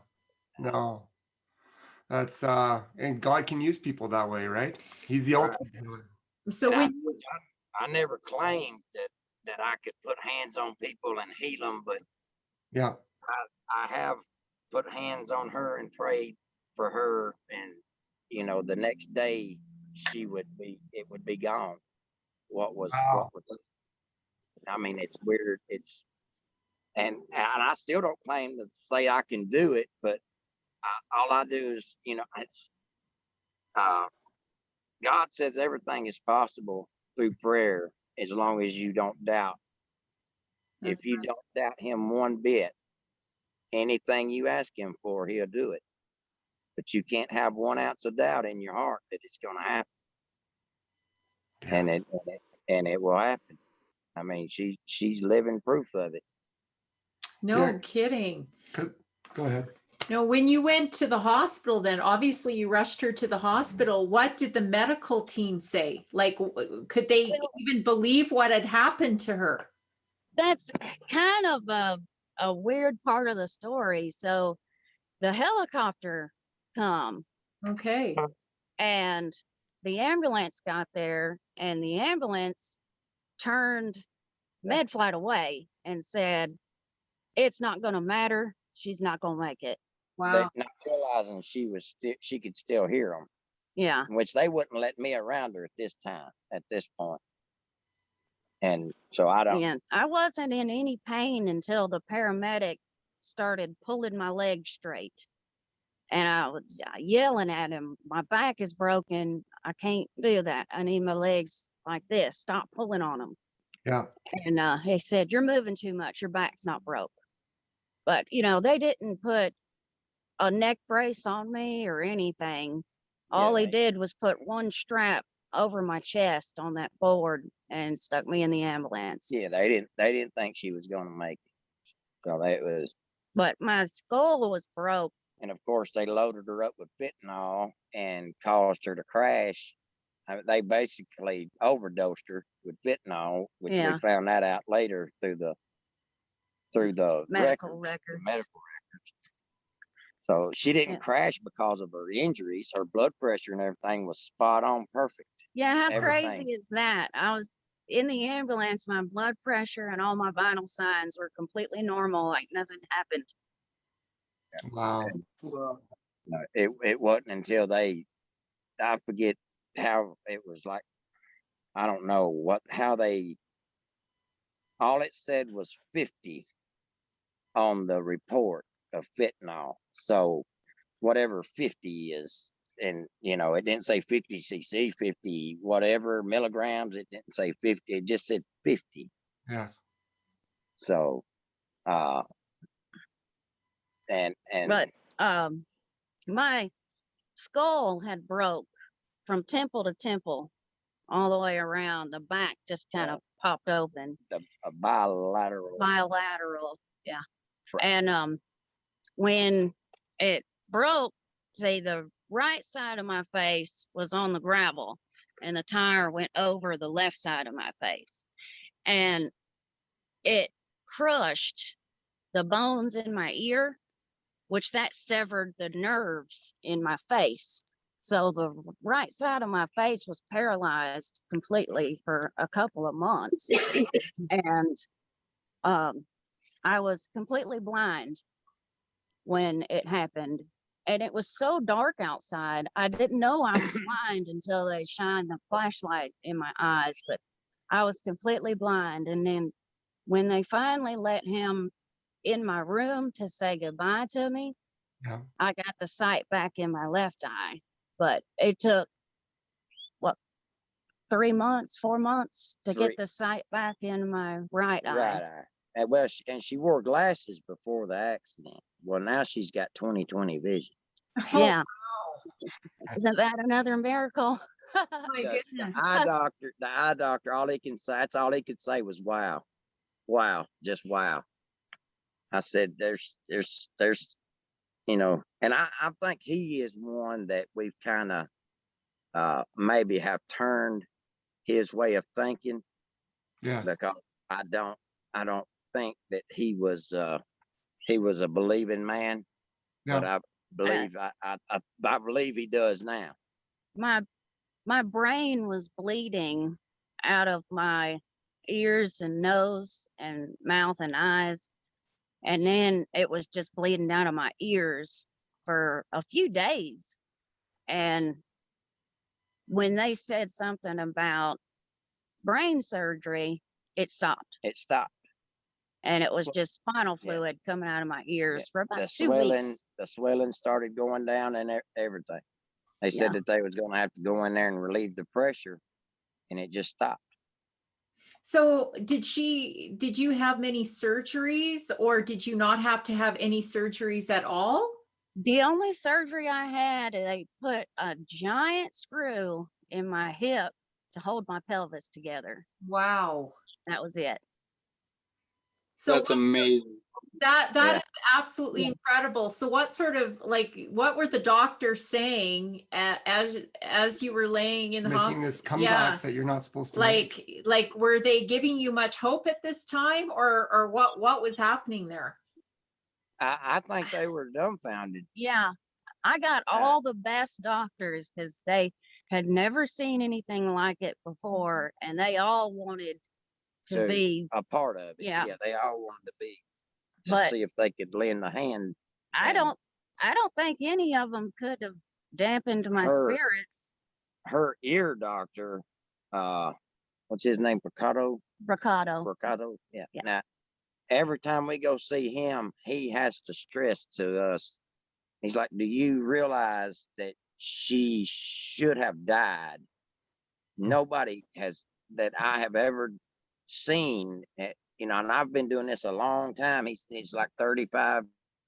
No. That's and God can use people that way, right? He's the ultimate healer. So I never claimed that I could put hands on people and heal them, but yeah, I have put hands on her and prayed for her, and the next day it would be gone. What was I mean, it's weird. And I still don't claim to say I can do it, but all I do is, it's God says everything is possible through prayer as long as you don't doubt. If you don't doubt him one bit, anything you ask him for, he'll do it. But you can't have 1 ounce of doubt in your heart that it's going to happen. Yeah. And it will happen. I mean, she's living proof of it. No kidding. Go ahead. No, when you went to the hospital, then obviously you rushed her to the hospital. What did the medical team say? Like, could they even believe what had happened to her? That's kind of a weird part of the story. So the helicopter come. Okay. And the ambulance got there, and the ambulance turned MedFlight away and said, "It's not going to matter. She's not going to make it." Wow. They not realizing she could still hear them. Yeah. Which they wouldn't let me around her at this point. And so I don't. And I wasn't in any pain until the paramedic started pulling my leg straight. And I was yelling at him, "My back is broken. I can't do that. I need my legs like this. Stop pulling on them." Yeah. And he said, "You're moving too much. Your back's not broke." But, they didn't put a neck brace on me or anything. All they did was put one strap over my chest on that board and stuck me in the ambulance. Yeah, they didn't think she was going to make it. So that was. But my skull was broke. And of course, they loaded her up with fentanyl and caused her to crash They basically overdosed her with fentanyl, which Yeah. we found that out later through the Medical records, the records. medical records. So she didn't Yeah. crash because of her injuries. Her blood pressure and everything was spot on, perfect. Yeah, how Everything. crazy is that? I was in the ambulance, my blood pressure and all my vital signs were completely normal, like nothing happened. Wow. Well, It wasn't until I forget how it was like, I don't know all it said was 50 on the report of fentanyl. So whatever 50 is, and it didn't say 50 cc, 50 whatever milligrams. It didn't say 50. It just said 50. Yes. So, and But my skull had broke from temple to temple all the way around. The back just kind of popped open. a bilateral. Yeah. Right. And when it broke, say the right side of my face was on the gravel and the tire went over the left side of my face. And it crushed the bones in my ear, which that severed the nerves in my face. So the right side of my face was paralyzed completely for a couple of months. And I was completely blind when it happened. And it was so dark outside, I didn't know I was blind until they shined the flashlight in my eyes, but I was completely blind. And then when they finally let him in my room to say goodbye to me, Yeah. I got the sight back in my left eye. But it took, 3 months, 4 months to get the sight back in my right eye. Right eye. And well, she wore glasses before the accident. Well, now she's got 20/20 vision. Yeah. Isn't that another miracle? My goodness. The eye doctor, all he can say, that's all he could say was wow. Wow, just wow. I said, there's, and I think he is one that we've kind of maybe have turned his way of thinking. Yes. Because I don't think that he was a believing man, No. but I believe I believe he does now. My brain was bleeding out of my ears and nose and mouth and eyes. And then it was just bleeding out of my ears for a few days. And when they said something about brain surgery, it stopped. It stopped. And it was just spinal fluid coming out of my ears for about 2 weeks. The swelling started going down and everything. They said that they was going to have to go in there and relieve the pressure, and it just stopped. So did you have many surgeries, or did you not have to have any surgeries at all? The only surgery I had, they put a giant screw in my hip to hold my pelvis together. Wow. That was it. So that's amazing. That is absolutely incredible. So what what were the doctors saying as you were laying in the hospital? Making this comeback that you're not supposed to make? Like were they giving you much hope at this time, or what was happening there? I think they were dumbfounded. Yeah. I got all the best doctors because they had never seen anything like it before, and they all wanted to be a part of it. Yeah. They all wanted to be to see if they could lend a hand. I don't think any of them could have dampened my spirits. Her ear doctor, what's his name? Bricado. Yeah. Now, every time we go see him, he has to stress to us. He's like, "Do you realize that she should have died? Nobody that I have ever seen, and I've been doing this a long time." He's like 35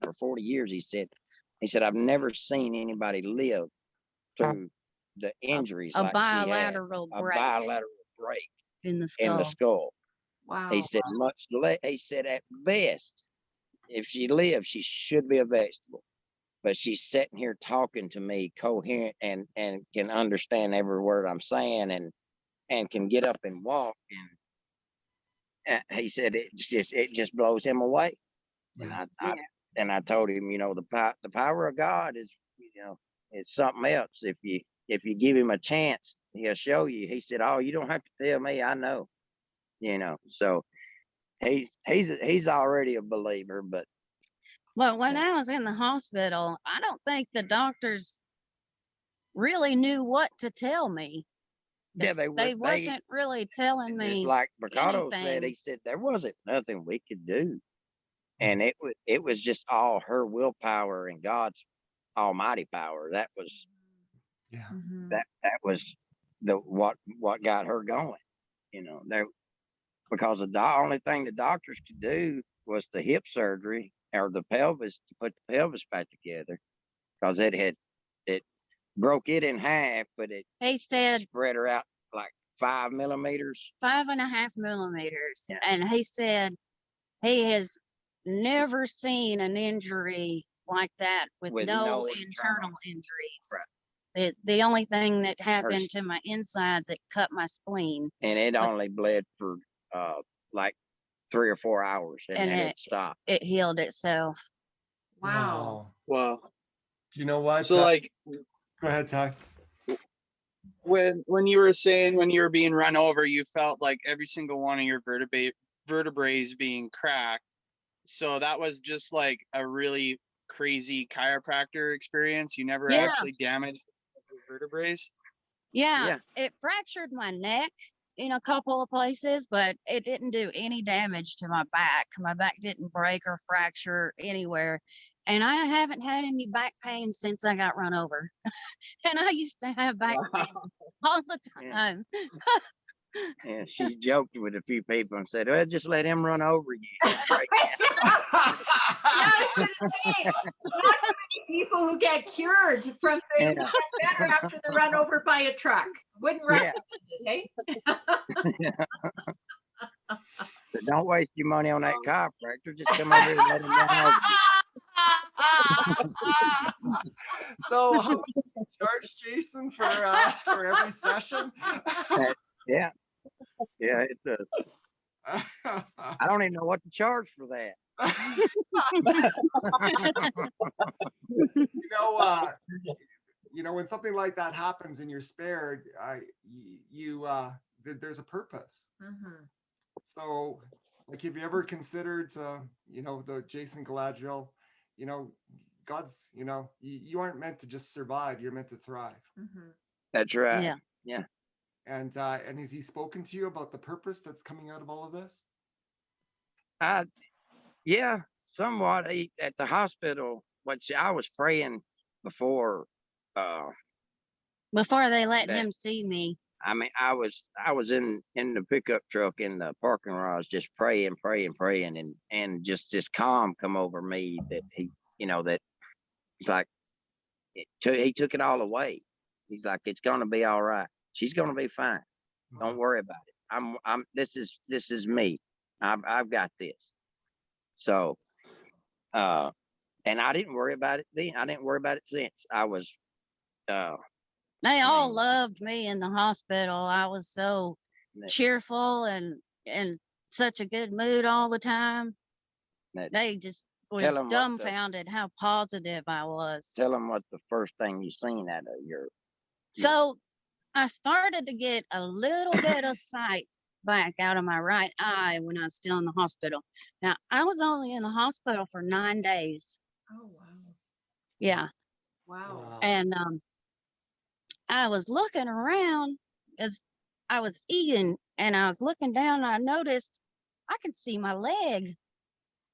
or 40 years. He said, "I've never seen anybody live through the injuries like bilateral she had. break. A bilateral break In the skull. Wow. He said, he said, at best, if she lived, she should be a vegetable. but she's sitting here talking to me coherent and can understand every word I'm saying and can get up and walk. And he said it just blows him away. Yeah. And I told him, the power of God is, it's something else. If you give him a chance, he'll show you. He said, "Oh, you don't have to tell me. I know." So he's already a believer. But Well, when I was in the hospital, I don't think the doctors really knew what to tell me. yeah, They wasn't really telling just me like Mercado said, anything. he said there wasn't nothing we could do, and it was just all her willpower and God's almighty power. That was Yeah. that was what got her going. There, because the only thing the doctors could do was the hip surgery or the pelvis, to put the pelvis back together, because it broke it in half, but it He said spread her out like 5 millimeters. 5.5 millimeters. Yeah. And he said he has never seen an injury like that with no internal injuries. The only thing that happened to my insides, it cut my spleen. And it only bled for like 3 or 4 hours, and then it stopped. It healed itself. Wow. Wow. Do you know what? So go ahead, Ty. When you were saying when you were being run over, you felt like every single one of your vertebrae being cracked. So that was just like a really crazy chiropractor experience. You never actually damaged your vertebrae. Yeah, it fractured my neck in a couple of places, but it didn't do any damage to my back. My back didn't break or fracture anywhere. And I haven't had any back pain since I got run over. And I used to have back pain all the time. Yeah, she joked with a few people and said, "Well, just let him run over you." Right. I was gonna say, there's not too many people who get cured from things that get better after they're run over by a truck. Wouldn't recommend it, hey? So don't waste your money on that chiropractor. Just come over here and let him run over you. So how much do you charge Jason for every session? Yeah, it's I don't even know what to charge for that. When something like that happens and you're spared, there's a purpose. So, like, have you ever considered, the Jason Galadriel, God's, you aren't meant to just survive, you're meant to thrive. That's right. Yeah. And has he spoken to you about the purpose that's coming out of all of this? Yeah, somewhat. At the hospital, which I was praying before they let him see me. I mean, I was in the pickup truck in the parking garage, just praying, and just this calm come over me that that he's like, he took it all away. He's like, it's gonna be all right. She's gonna be fine. Don't worry about it. This is me. I've got this. So, and I didn't worry about it then. I didn't worry about it since. I was. They all loved me in the hospital. I was so cheerful and in such a good mood all the time. They just were dumbfounded how positive I was. Tell them what the first thing you seen out of your. So I started to get a little bit of sight back out of my right eye when I was still in the hospital. Now, I was only in the hospital for 9 days. Oh, wow. Yeah. Wow. And I was looking around as I was eating, and I was looking down, and I noticed I could see my leg.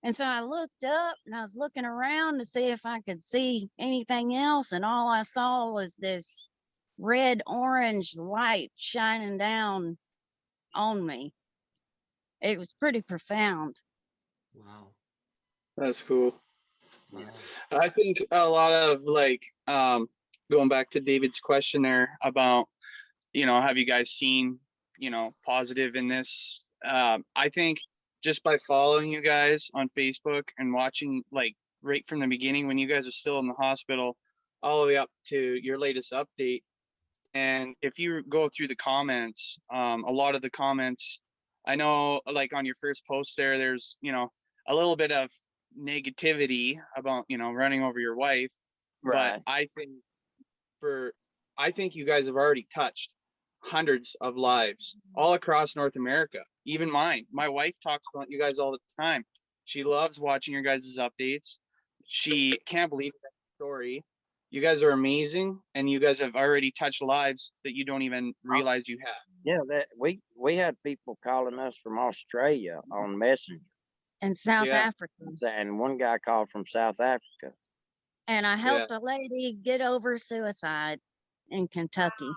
And so I looked up and I was looking around to see if I could see anything else. And all I saw was this red-orange light shining down on me. It was pretty profound. Wow. That's cool. Wow. I think a lot of going back to David's question there about, have you guys seen, positive in this? I think just by following you guys on Facebook and watching right from the beginning when you guys are still in the hospital all the way up to your latest update. And if you go through the comments, a lot of the comments, I know like on your first post there's, you know, a little bit of negativity about, you know, running over your wife. Right. But I think you guys have already touched hundreds of lives all across North America, even mine. My wife talks about you guys all the time. She loves watching your guys' updates. She can't believe that story. You guys are amazing, and you guys have already touched lives that you don't even realize you have. Yeah, that we had people calling us from Australia on Messenger, And South Yeah. Africa. and one guy called from South Africa. And I helped a lady get over suicide in Kentucky.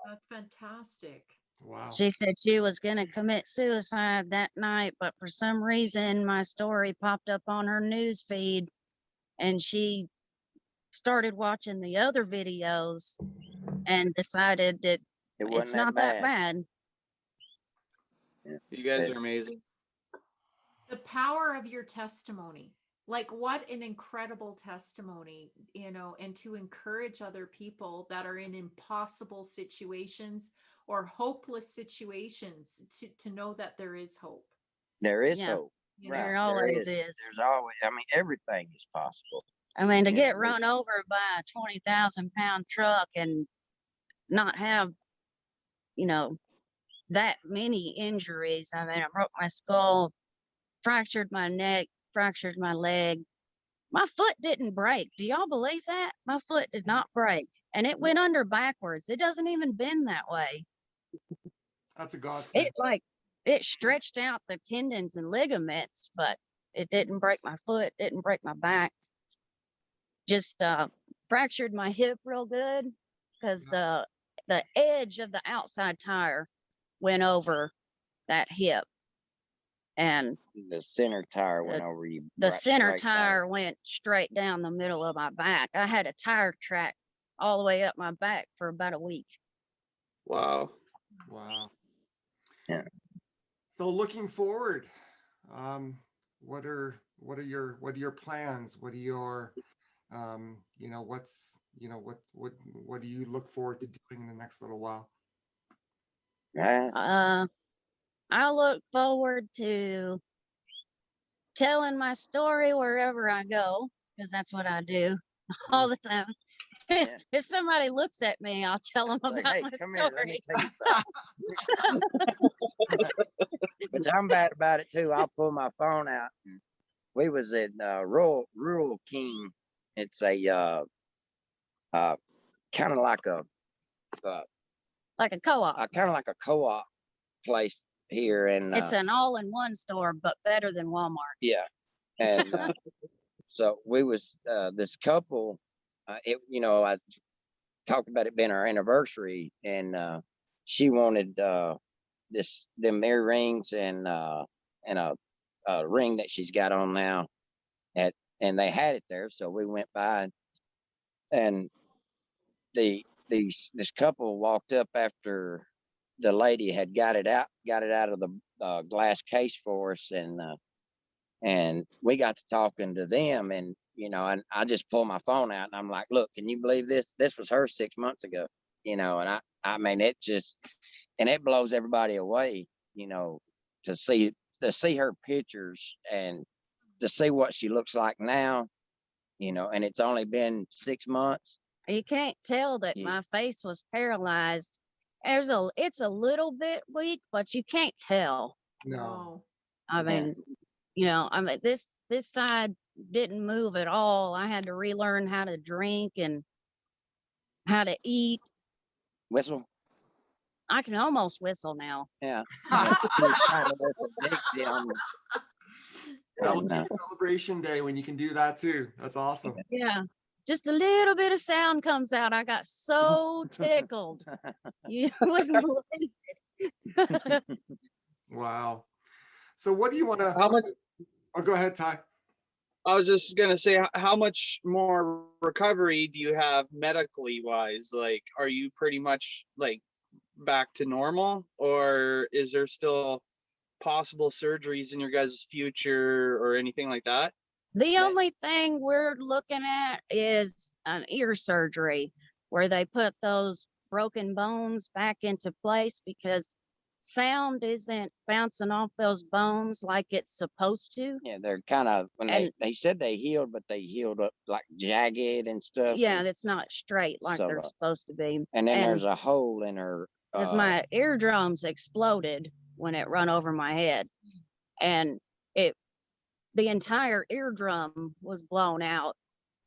That's fantastic. Wow. She said she was going to commit suicide that night, but for some reason my story popped up on her news feed, and she started watching the other videos and decided that It wasn't it's not that bad. Yeah. You guys are amazing. The power of your testimony. Like, what an incredible testimony, you know, and to encourage other people that are in impossible situations or hopeless situations to know that there is hope. There is Yeah. hope. You know? There always is. There's always, I mean, everything is possible. I mean, to Yeah, get run over by a 20,000-pound truck and not have, you know, that many injuries. I mean, I broke my skull, fractured my neck, fractured my leg. My foot didn't break. Do y'all believe that? My foot did not break. And it went under backwards. It doesn't even bend that way. That's a God thing. It stretched out the tendons and ligaments, but it didn't break my foot, didn't break my back. Just fractured my hip real good because the edge of the outside tire went over that hip, and The center tire went over you. the right center straight down. tire went straight down the middle of my back. I had a tire track all the way up my back for about a week. Wow. Wow. Yeah. So looking forward, what are your plans? What are your you know, what do you look forward to doing in the next little while? I look forward to telling my story wherever I go, because that's what I do all the time. Yeah. If somebody looks at me, I'll tell them Say, about hey, my come here, let me story. tell you something. But I'm bad about it too. I'll pull my phone out. We was at Rural King. It's a kind of like a Like a co-op. kind of like a co-op place here, and It's an all-in-one store, but better than Walmart. yeah, and so we was this couple. You know, I talked about it being our anniversary, and she wanted them earrings and a ring that she's got on now, and they had it there, so we went by, and this couple walked up after the lady had got it out of the glass case for us, and we got to talking to them, and you know, and I just pulled my phone out and I'm like, look, can you believe this? This was her 6 months ago, you know, and I mean, it blows everybody away, you know, to see her pictures and to see what she looks like now, you know, and it's only been 6 months. You can't tell that my face was paralyzed. It's a little bit weak, but you can't tell. No. I mean, you know, I mean, this side didn't move at all. I had to relearn how to drink and how to eat. Whistle. I can almost whistle now. Yeah. That'll be a celebration day when you can do that too. That's awesome. Yeah. Just a little bit of sound comes out. I got so tickled. You wouldn't believe it. Wow. So what do you want to? How much? Oh, go ahead, Ty. I was just gonna say, how much more recovery do you have medically wise? Like, are you pretty much like back to normal, or is there still possible surgeries in your guys' future or anything like that? The only thing we're looking at is an ear surgery where they put those broken bones back into place because sound isn't bouncing off those bones like it's supposed to. Yeah, they're kind of, when And they said they healed, but they healed up like jagged and stuff. yeah, And it's not straight like so, they're supposed to be. and then And there's a hole in her. because my eardrums exploded when it run over my head, and the entire eardrum was blown out,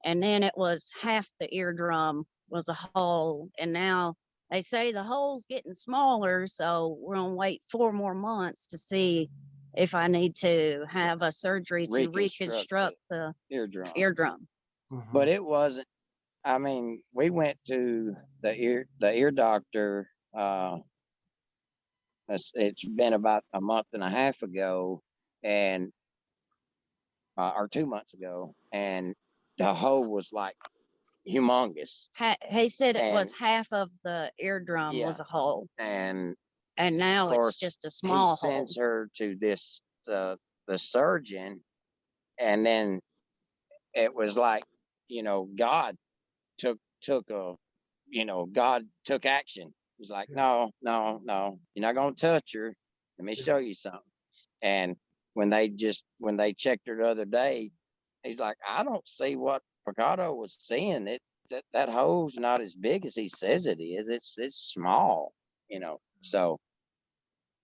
and then it was half the eardrum was a hole, and now they say the hole's getting smaller, so we're gonna wait 4 more months to see if I need to have a surgery to reconstruct the eardrum. Mhm. But it wasn't. I mean, we went to the ear doctor. It's been about a month and a half ago, and or 2 months ago, and the hole was like humongous. He said it was And half of the eardrum was a hole, and now of course, it's just a he small hole. sends her to this the surgeon, and then it was like, God took God took action. He's like, no, you're not gonna touch her. Let me show you something. And when they checked her the other day, he's like, I don't see what Picado was seeing. That hole's not as big as he says it is. It's small, So,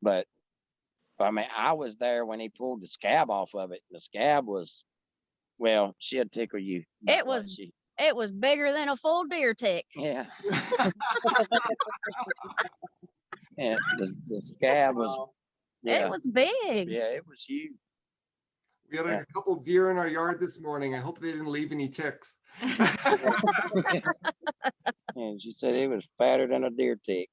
but I mean, I was there when he pulled the scab off of it. The scab was, well, she'll tickle you. It was bigger than a full deer tick. Yeah. And the scab was. Yeah. It was big. Yeah, it was huge. We had a couple deer in our yard this morning. I hope they didn't leave any ticks. And she said it was fatter than a deer tick.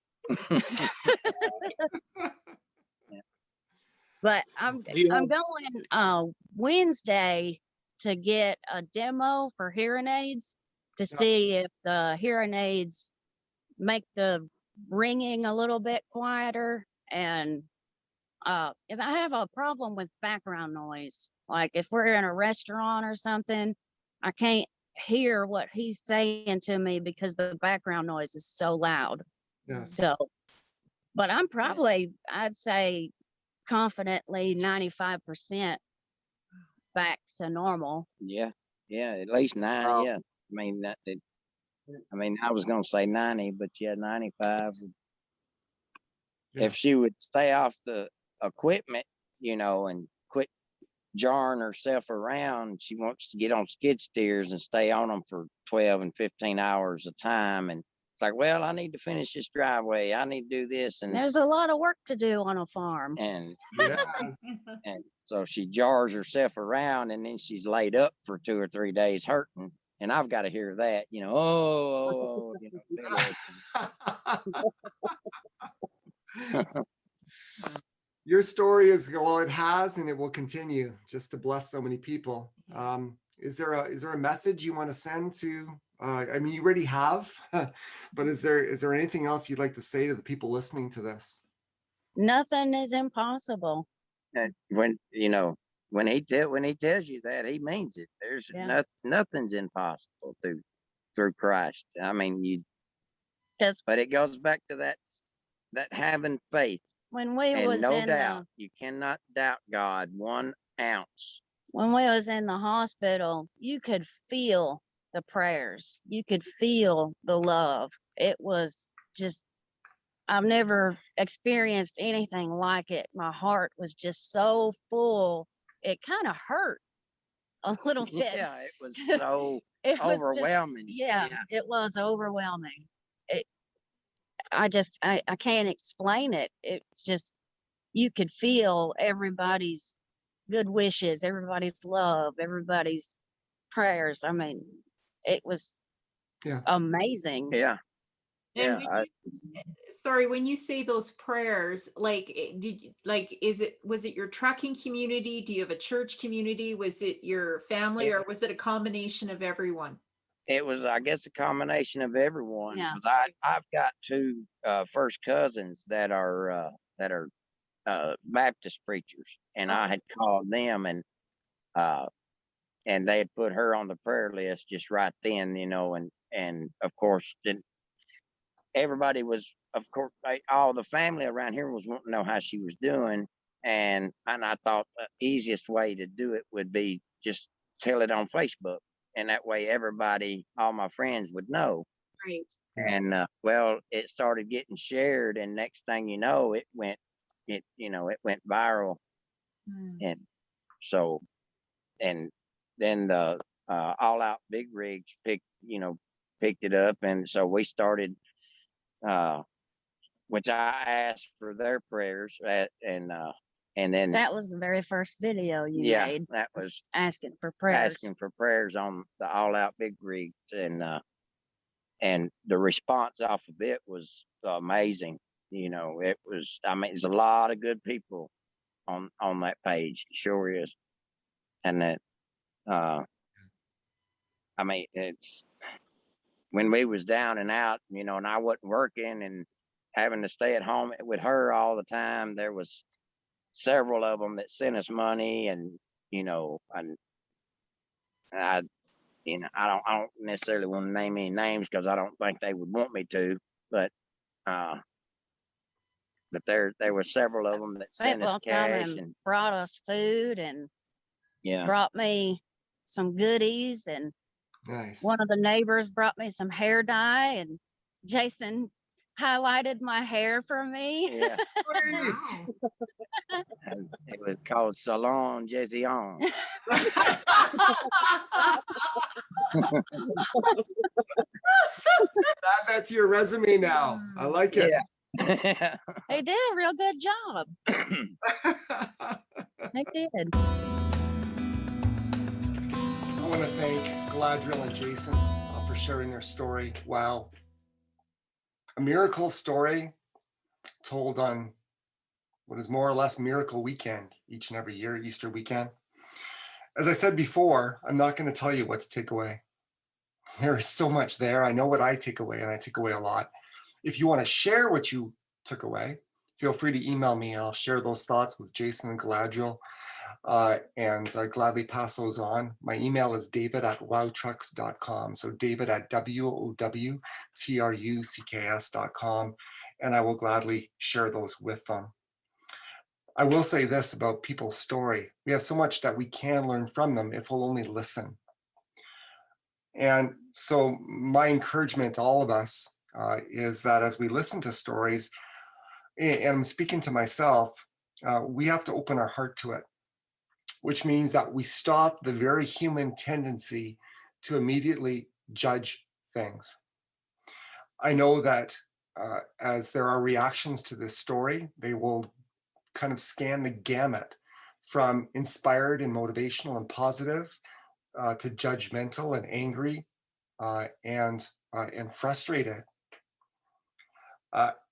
But I'm going Wednesday to get a demo for hearing aids to see if the hearing aids make the ringing a little bit quieter. And because I have a problem with background noise. Like if we're in a restaurant or something, I can't hear what he's saying to me because the background noise is so loud. Yes. So, but I'm probably, I'd say confidently 95% back to normal. Yeah, at least 90. Yeah, I mean, I was gonna say 90, but 95. Yeah. If she would stay off the equipment, and quit jarring herself around, she wants to get on skid steers and stay on them for 12 and 15 hours a time. And it's like, well, I need to finish this driveway. I need to do this. And there's a lot of work to do on a farm. And Yes. and so she jars herself around, and then she's laid up for 2 or 3 days hurting. And I've got to hear that, Your story is, well, it has, and it will continue just to bless so many people. Is there a message you want to send to, I mean, you already have, but is there anything else you'd like to say to the people listening to this? Nothing is impossible. And when he tells you that, he means it. There's nothing's impossible through Christ. I mean, but it goes back to that having faith. When we and was no in doubt, you cannot doubt God 1 ounce. When we was in the hospital, you could feel the prayers. You could feel the love. It was just, I've never experienced anything like it. My heart was just so full. It kind of hurt a little bit. Yeah, it was so overwhelming. It was overwhelming. I can't explain it. It's just, you could feel everybody's good wishes, everybody's love, everybody's prayers. I mean, it was amazing. Yeah. And when you say those prayers, was it your trucking community? Do you have a church community? Was it your family, or was it a combination of everyone? It was, I guess, a combination of everyone. Yeah. I've got 2 first cousins that are Baptist preachers, and I had called them, and they had put her on the prayer list just right then, you know, and of course, then everybody was, of course, all the family around here was wanting to know how she was doing, and I thought the easiest way to do it would be just tell it on Facebook, and that way everybody, all my friends would know. Right. And well, it started getting shared, and next thing you know, it went viral, and so, and then the All Out Big Rigs picked it up, and so we started, which I asked for their prayers and then That was the very first video you made. that was asking for prayers on the All Out Big Rigs, and the response off of it was amazing. You know, it was, I mean, there's a lot of good people on that page. It sure is. And that, I mean, it's when we was down and out, you know, and I wasn't working and having to stay at home with her all the time, there was several of them that sent us money, and, you know, and I don't necessarily want to name any names because I don't think they would want me to, but there were several of them that sent us cash and brought us food and yeah, brought me some goodies, and Nice. one of the neighbors brought me some hair dye, and Jason highlighted my hair for me. yeah. Great. It was called Salon Jason. Add that to your resume now. I like it. Yeah. They did a real good job. They did. I want to thank Galadriel and Jason for sharing their story. Wow. A miracle story told on what is more or less Miracle Weekend each and every year, Easter weekend. As I said before, I'm not going to tell you what to take away. There is so much there. I know what I take away, and I take away a lot. If you want to share what you took away, feel free to email me, and I'll share those thoughts with Jason and Galadriel, and gladly pass those on. My email is david@wowtrucks.com. So David at WOWTRUCKS.com, and I will gladly share those with them. I will say this about people's story. We have so much that we can learn from them if we'll only listen. And so my encouragement to all of us is that as we listen to stories, and I'm speaking to myself, we have to open our heart to it, which means that we stop the very human tendency to immediately judge things. I know that as there are reactions to this story, they will kind of scan the gamut from inspired and motivational and positive to judgmental and angry and frustrated.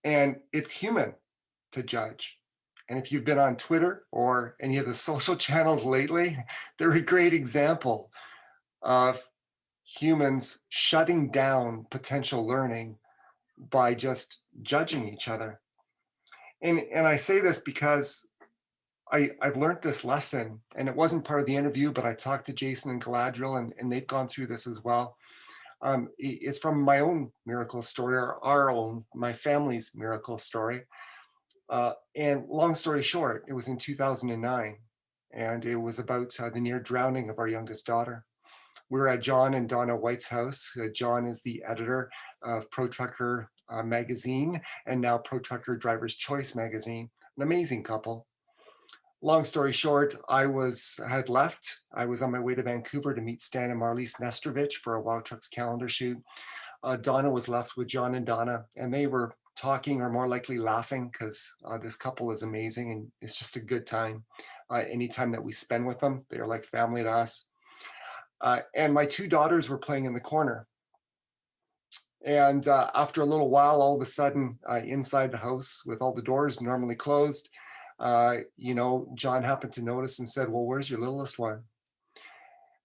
And it's human to judge. And if you've been on Twitter or any of the social channels lately, they're a great example of humans shutting down potential learning by just judging each other. And I say this because I've learned this lesson, and it wasn't part of the interview, but I talked to Jason and Galadriel, and they've gone through this as well. It's from my own miracle story, or my family's miracle story. And long story short, it was in 2009, and it was about the near drowning of our youngest daughter. We were at John and Donna White's house. John is the editor of Pro Trucker magazine, and now Pro Trucker Driver's Choice magazine, an amazing couple. Long story short, I had left. I was on my way to Vancouver to meet Stan and Marlise Nestrovich for a Wow Trucks calendar shoot. Donna was left with John and Donna, and they were talking, or more likely laughing, because this couple is amazing, and it's just a good time. Anytime that we spend with them, they're like family to us. And my two daughters were playing in the corner. And after a little while, all of a sudden, inside the house with all the doors normally closed, John happened to notice and said, "Well, where's your littlest one?"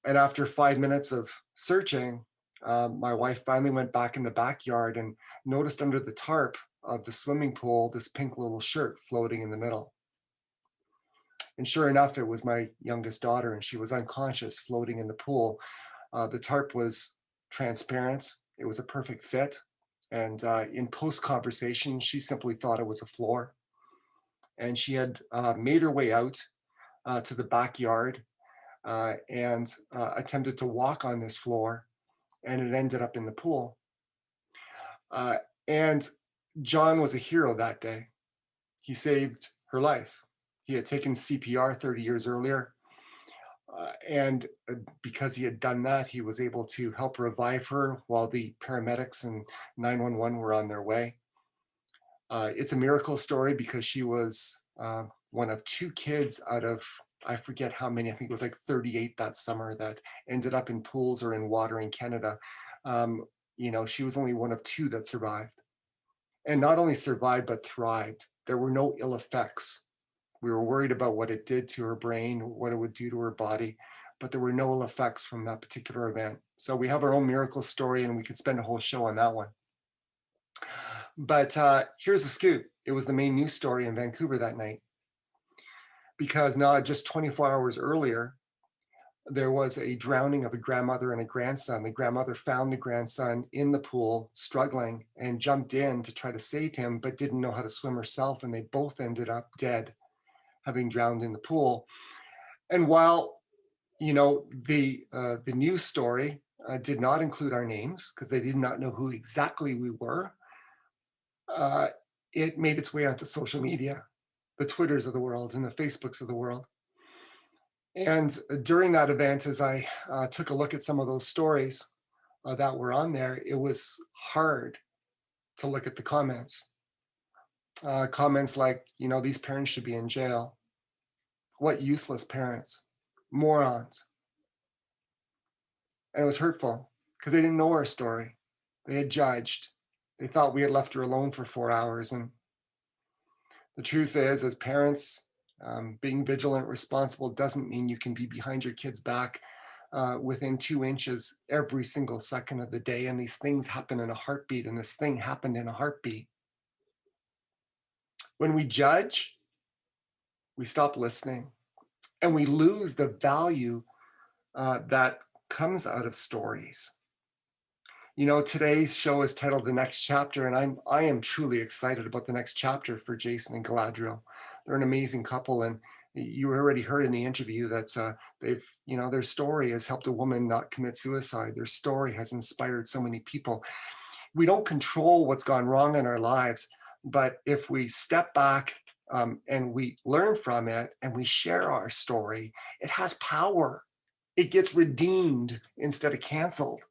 And after 5 minutes of searching, my wife finally went back in the backyard and noticed under the tarp of the swimming pool this pink little shirt floating in the middle. And sure enough, it was my youngest daughter, and she was unconscious floating in the pool. The tarp was transparent. It was a perfect fit. And in post conversation, she simply thought it was a floor. And she had made her way out to the backyard and attempted to walk on this floor, and it ended up in the pool. And John was a hero that day. He saved her life. He had taken CPR 30 years earlier. And because he had done that, he was able to help revive her while the paramedics and 911 were on their way. It's a miracle story because she was one of 2 kids out of, I forget how many, I think it was like 38 that summer that ended up in pools or in water in Canada. She was only one of 2 that survived. And not only survived, but thrived. There were no ill effects. We were worried about what it did to her brain, what it would do to her body, but there were no ill effects from that particular event. So we have our own miracle story, and we could spend a whole show on that one. But here's the scoop. It was the main news story in Vancouver that night. Because not just 24 hours earlier, there was a drowning of a grandmother and a grandson. The grandmother found the grandson in the pool, struggling, and jumped in to try to save him, but didn't know how to swim herself, and they both ended up dead, having drowned in the pool. And while, the news story did not include our names because they did not know who exactly we were, it made its way onto social media, the Twitters of the world and the Facebooks of the world. And during that event, as I took a look at some of those stories that were on there, it was hard to look at the comments. Comments like, these parents should be in jail. What useless parents, morons. And it was hurtful because they didn't know our story. They had judged. They thought we had left her alone for 4 hours. And the truth is, as parents, being vigilant, responsible doesn't mean you can be behind your kid's back within 2 inches every single second of the day. And these things happen in a heartbeat, and this thing happened in a heartbeat. When we judge, we stop listening, and we lose the value that comes out of stories. Today's show is titled The Next Chapter, and I am truly excited about the next chapter for Jason and Galadriel. They're an amazing couple, and you already heard in the interview that their story has helped a woman not commit suicide. Their story has inspired so many people. We don't control what's gone wrong in our lives, but if we step back and we learn from it and we share our story, it has power. It gets redeemed instead of canceled.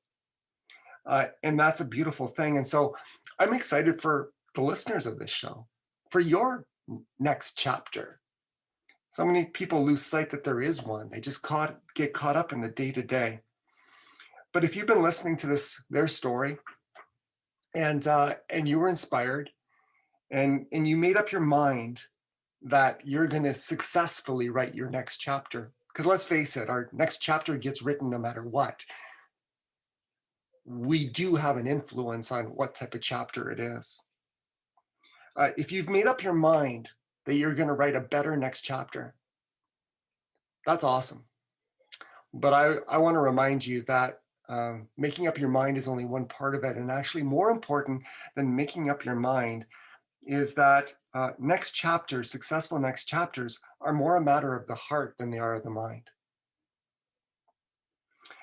And that's a beautiful thing. And so I'm excited for the listeners of this show, for your next chapter. So many people lose sight that there is one. They just get caught up in the day-to-day. But if you've been listening to their story, and you were inspired, and you made up your mind that you're going to successfully write your next chapter, because let's face it, our next chapter gets written no matter what. We do have an influence on what type of chapter it is. If you've made up your mind that you're going to write a better next chapter, that's awesome. But I want to remind you that making up your mind is only one part of it. And actually more important than making up your mind is that successful next chapters are more a matter of the heart than they are of the mind.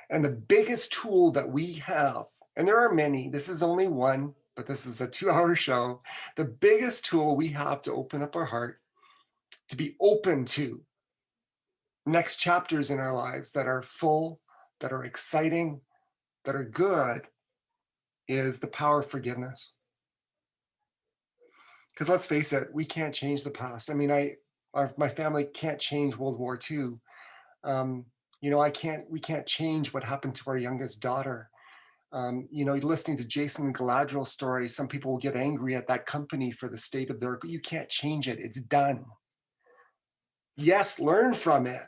And the biggest tool that we have, and there are many, this is only one, but this is a 2-hour show. The biggest tool we have to open up our heart, to be open to next chapters in our lives that are full, that are exciting, that are good, is the power of forgiveness. Because let's face it, we can't change the past. I mean, my family can't change World War II. We can't change what happened to our youngest daughter. Listening to Jason and Galadriel's story, some people will get angry at that company for the state of you can't change it. It's done. Yes, learn from it.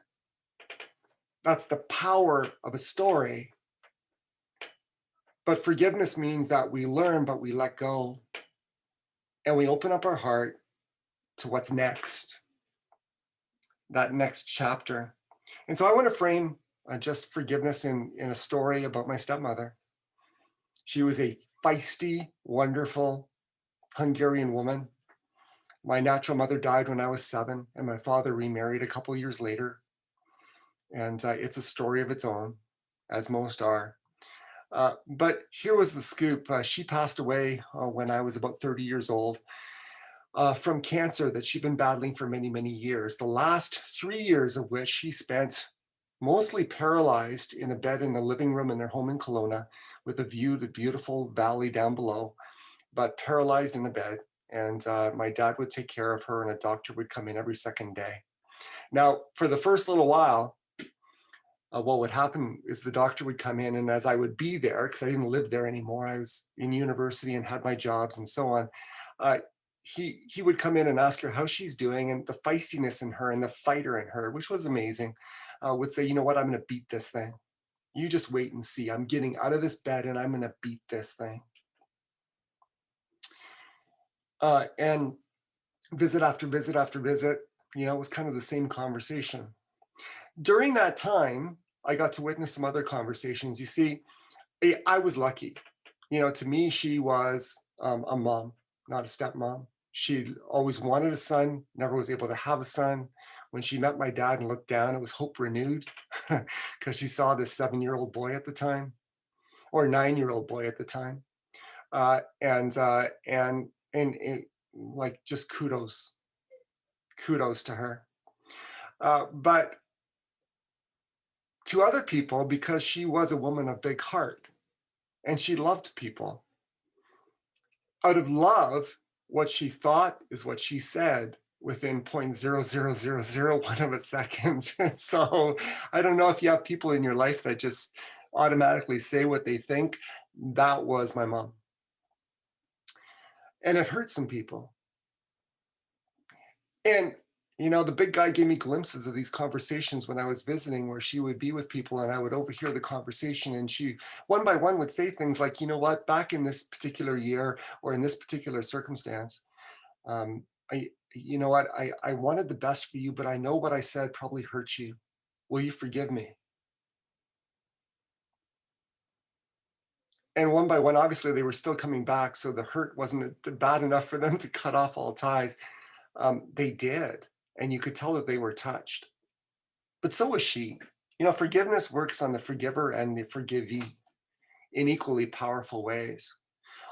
That's the power of a story. But forgiveness means that we learn, but we let go. And we open up our heart to what's next. that next chapter. And so I want to frame just forgiveness in a story about my stepmother. She was a feisty, wonderful Hungarian woman. My natural mother died when I was 7, and my father remarried a couple years later. And it's a story of its own, as most are. But here was the scoop. She passed away when I was about 30 years old from cancer that she'd been battling for many, many years. The last 3 years of which she spent mostly paralyzed in a bed in the living room in their home in Kelowna with a view to beautiful valley down below, but paralyzed in a bed. And my dad would take care of her, and a doctor would come in every second day. Now, for the first little while, what would happen is the doctor would come in, and as I would be there, because I didn't live there anymore, I was in university and had my jobs and so on, he would come in and ask her how she's doing, and the feistiness in her and the fighter in her, which was amazing, would say, you know what, I'm going to beat this thing. You just wait and see. I'm getting out of this bed and I'm going to beat this thing. And visit after visit after visit, it was kind of the same conversation. During that time, I got to witness some other conversations. You see, I was lucky. To me, she was a mom, not a stepmom. She always wanted a son, never was able to have a son. When she met my dad and looked down, it was hope renewed because she saw this 7-year-old boy at the time, or 9-year-old boy at the time. And like, just kudos to her. But to other people, because she was a woman of big heart and she loved people, out of love, what she thought is what she said within 0.00001 of a second. And so I don't know if you have people in your life that just automatically say what they think. That was my mom. And it hurt some people. And the big guy gave me glimpses of these conversations when I was visiting, where she would be with people and I would overhear the conversation, and she one by one would say things like, you know what, back in this particular year or in this particular circumstance, I wanted the best for you, but I know what I said probably hurt you. Will you forgive me? And one by one, obviously they were still coming back, so the hurt wasn't bad enough for them to cut off all ties. They did. And you could tell that they were touched. But so was she. Forgiveness works on the forgiver and the forgivee in equally powerful ways.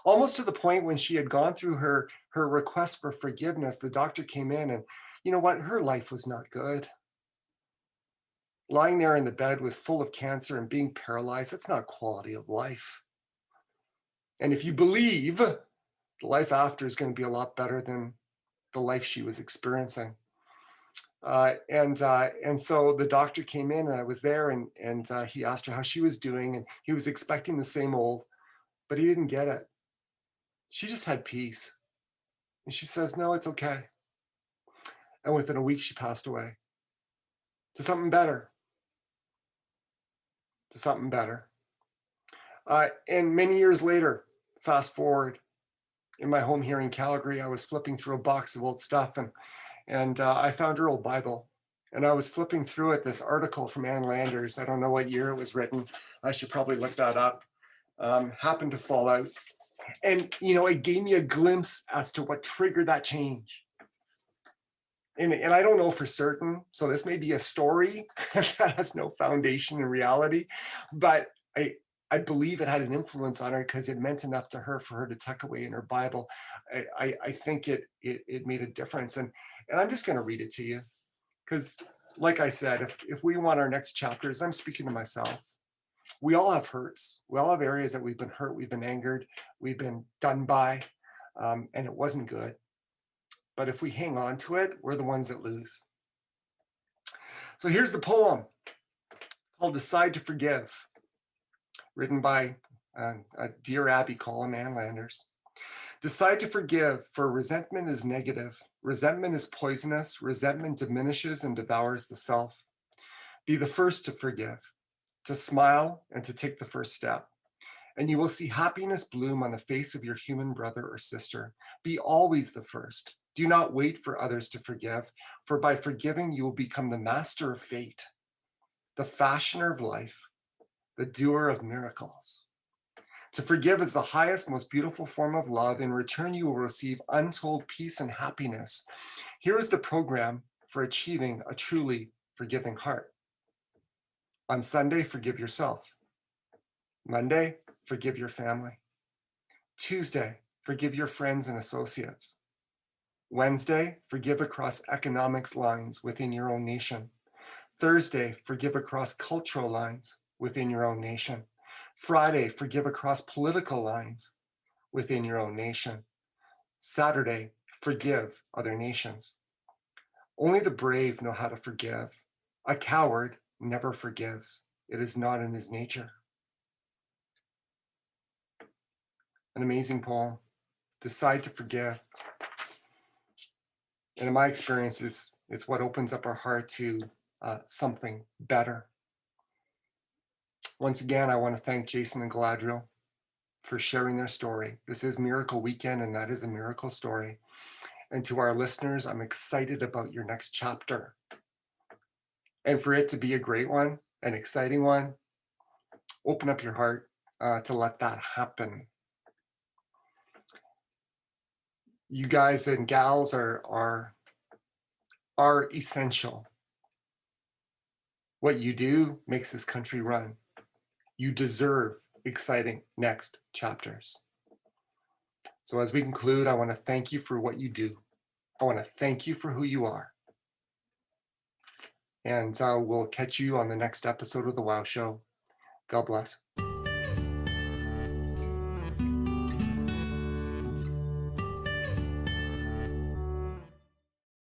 Almost to the point when she had gone through her request for forgiveness, the doctor came in, and you know what? Her life was not good. Lying there in the bed with full of cancer and being paralyzed, that's not quality of life. And if you believe the life after is going to be a lot better than the life she was experiencing. And so the doctor came in, and I was there, and he asked her how she was doing, and he was expecting the same old, but he didn't get it. She just had peace. And she says, no, it's okay. And within a week, she passed away to something better. And many years later, fast forward, in my home here in Calgary, I was flipping through a box of old stuff, and I found her old Bible. And I was flipping through it, this article from Ann Landers. I don't know what year it was written. I should probably look that up. Happened to fall out. And, it gave me a glimpse as to what triggered that change. And I don't know for certain, so this may be a story that has no foundation in reality, but I believe it had an influence on her because it meant enough to her for her to tuck away in her Bible. I think it made a difference. And I'm just going to read it to you because, like I said, if we want our next chapters, I'm speaking to myself. We all have hurts. We all have areas that we've been hurt, we've been angered, we've been done by, and it wasn't good. But if we hang on to it, we're the ones that lose. So here's the poem. It's called Decide to Forgive, written by dear Abby Collum, Ann Landers. Decide to forgive, for resentment is negative. Resentment is poisonous. Resentment diminishes and devours the self. Be the first to forgive, to smile, and to take the first step. And you will see happiness bloom on the face of your human brother or sister. Be always the first Do not wait for others to forgive, for by forgiving, you will become the master of fate, the fashioner of life, the doer of miracles. To forgive is the highest, most beautiful form of love. In return, you will receive untold peace and happiness. Here is the program for achieving a truly forgiving heart. On Sunday, forgive yourself. Monday, forgive your family. Tuesday, forgive your friends and associates. Wednesday, forgive across economics lines within your own nation. Thursday, forgive across cultural lines within your own nation. Friday, forgive across political lines within your own nation. Saturday, forgive other nations. Only the brave know how to forgive. A coward never forgives. It is not in his nature. An amazing poem. Decide to forgive. And in my experience, it's what opens up our heart to something better. Once again, I want to thank Jason and Galadriel for sharing their story. This is Miracle Weekend, and that is a miracle story. And to our listeners, I'm excited about your next chapter. And for it to be a great one, an exciting one, open up your heart to let that happen. You guys and gals are essential. What you do makes this country run. You deserve exciting next chapters. So as we conclude, I want to thank you for what you do. I want to thank you for who you are. And we'll catch you on the next episode of The Wow Show. God bless.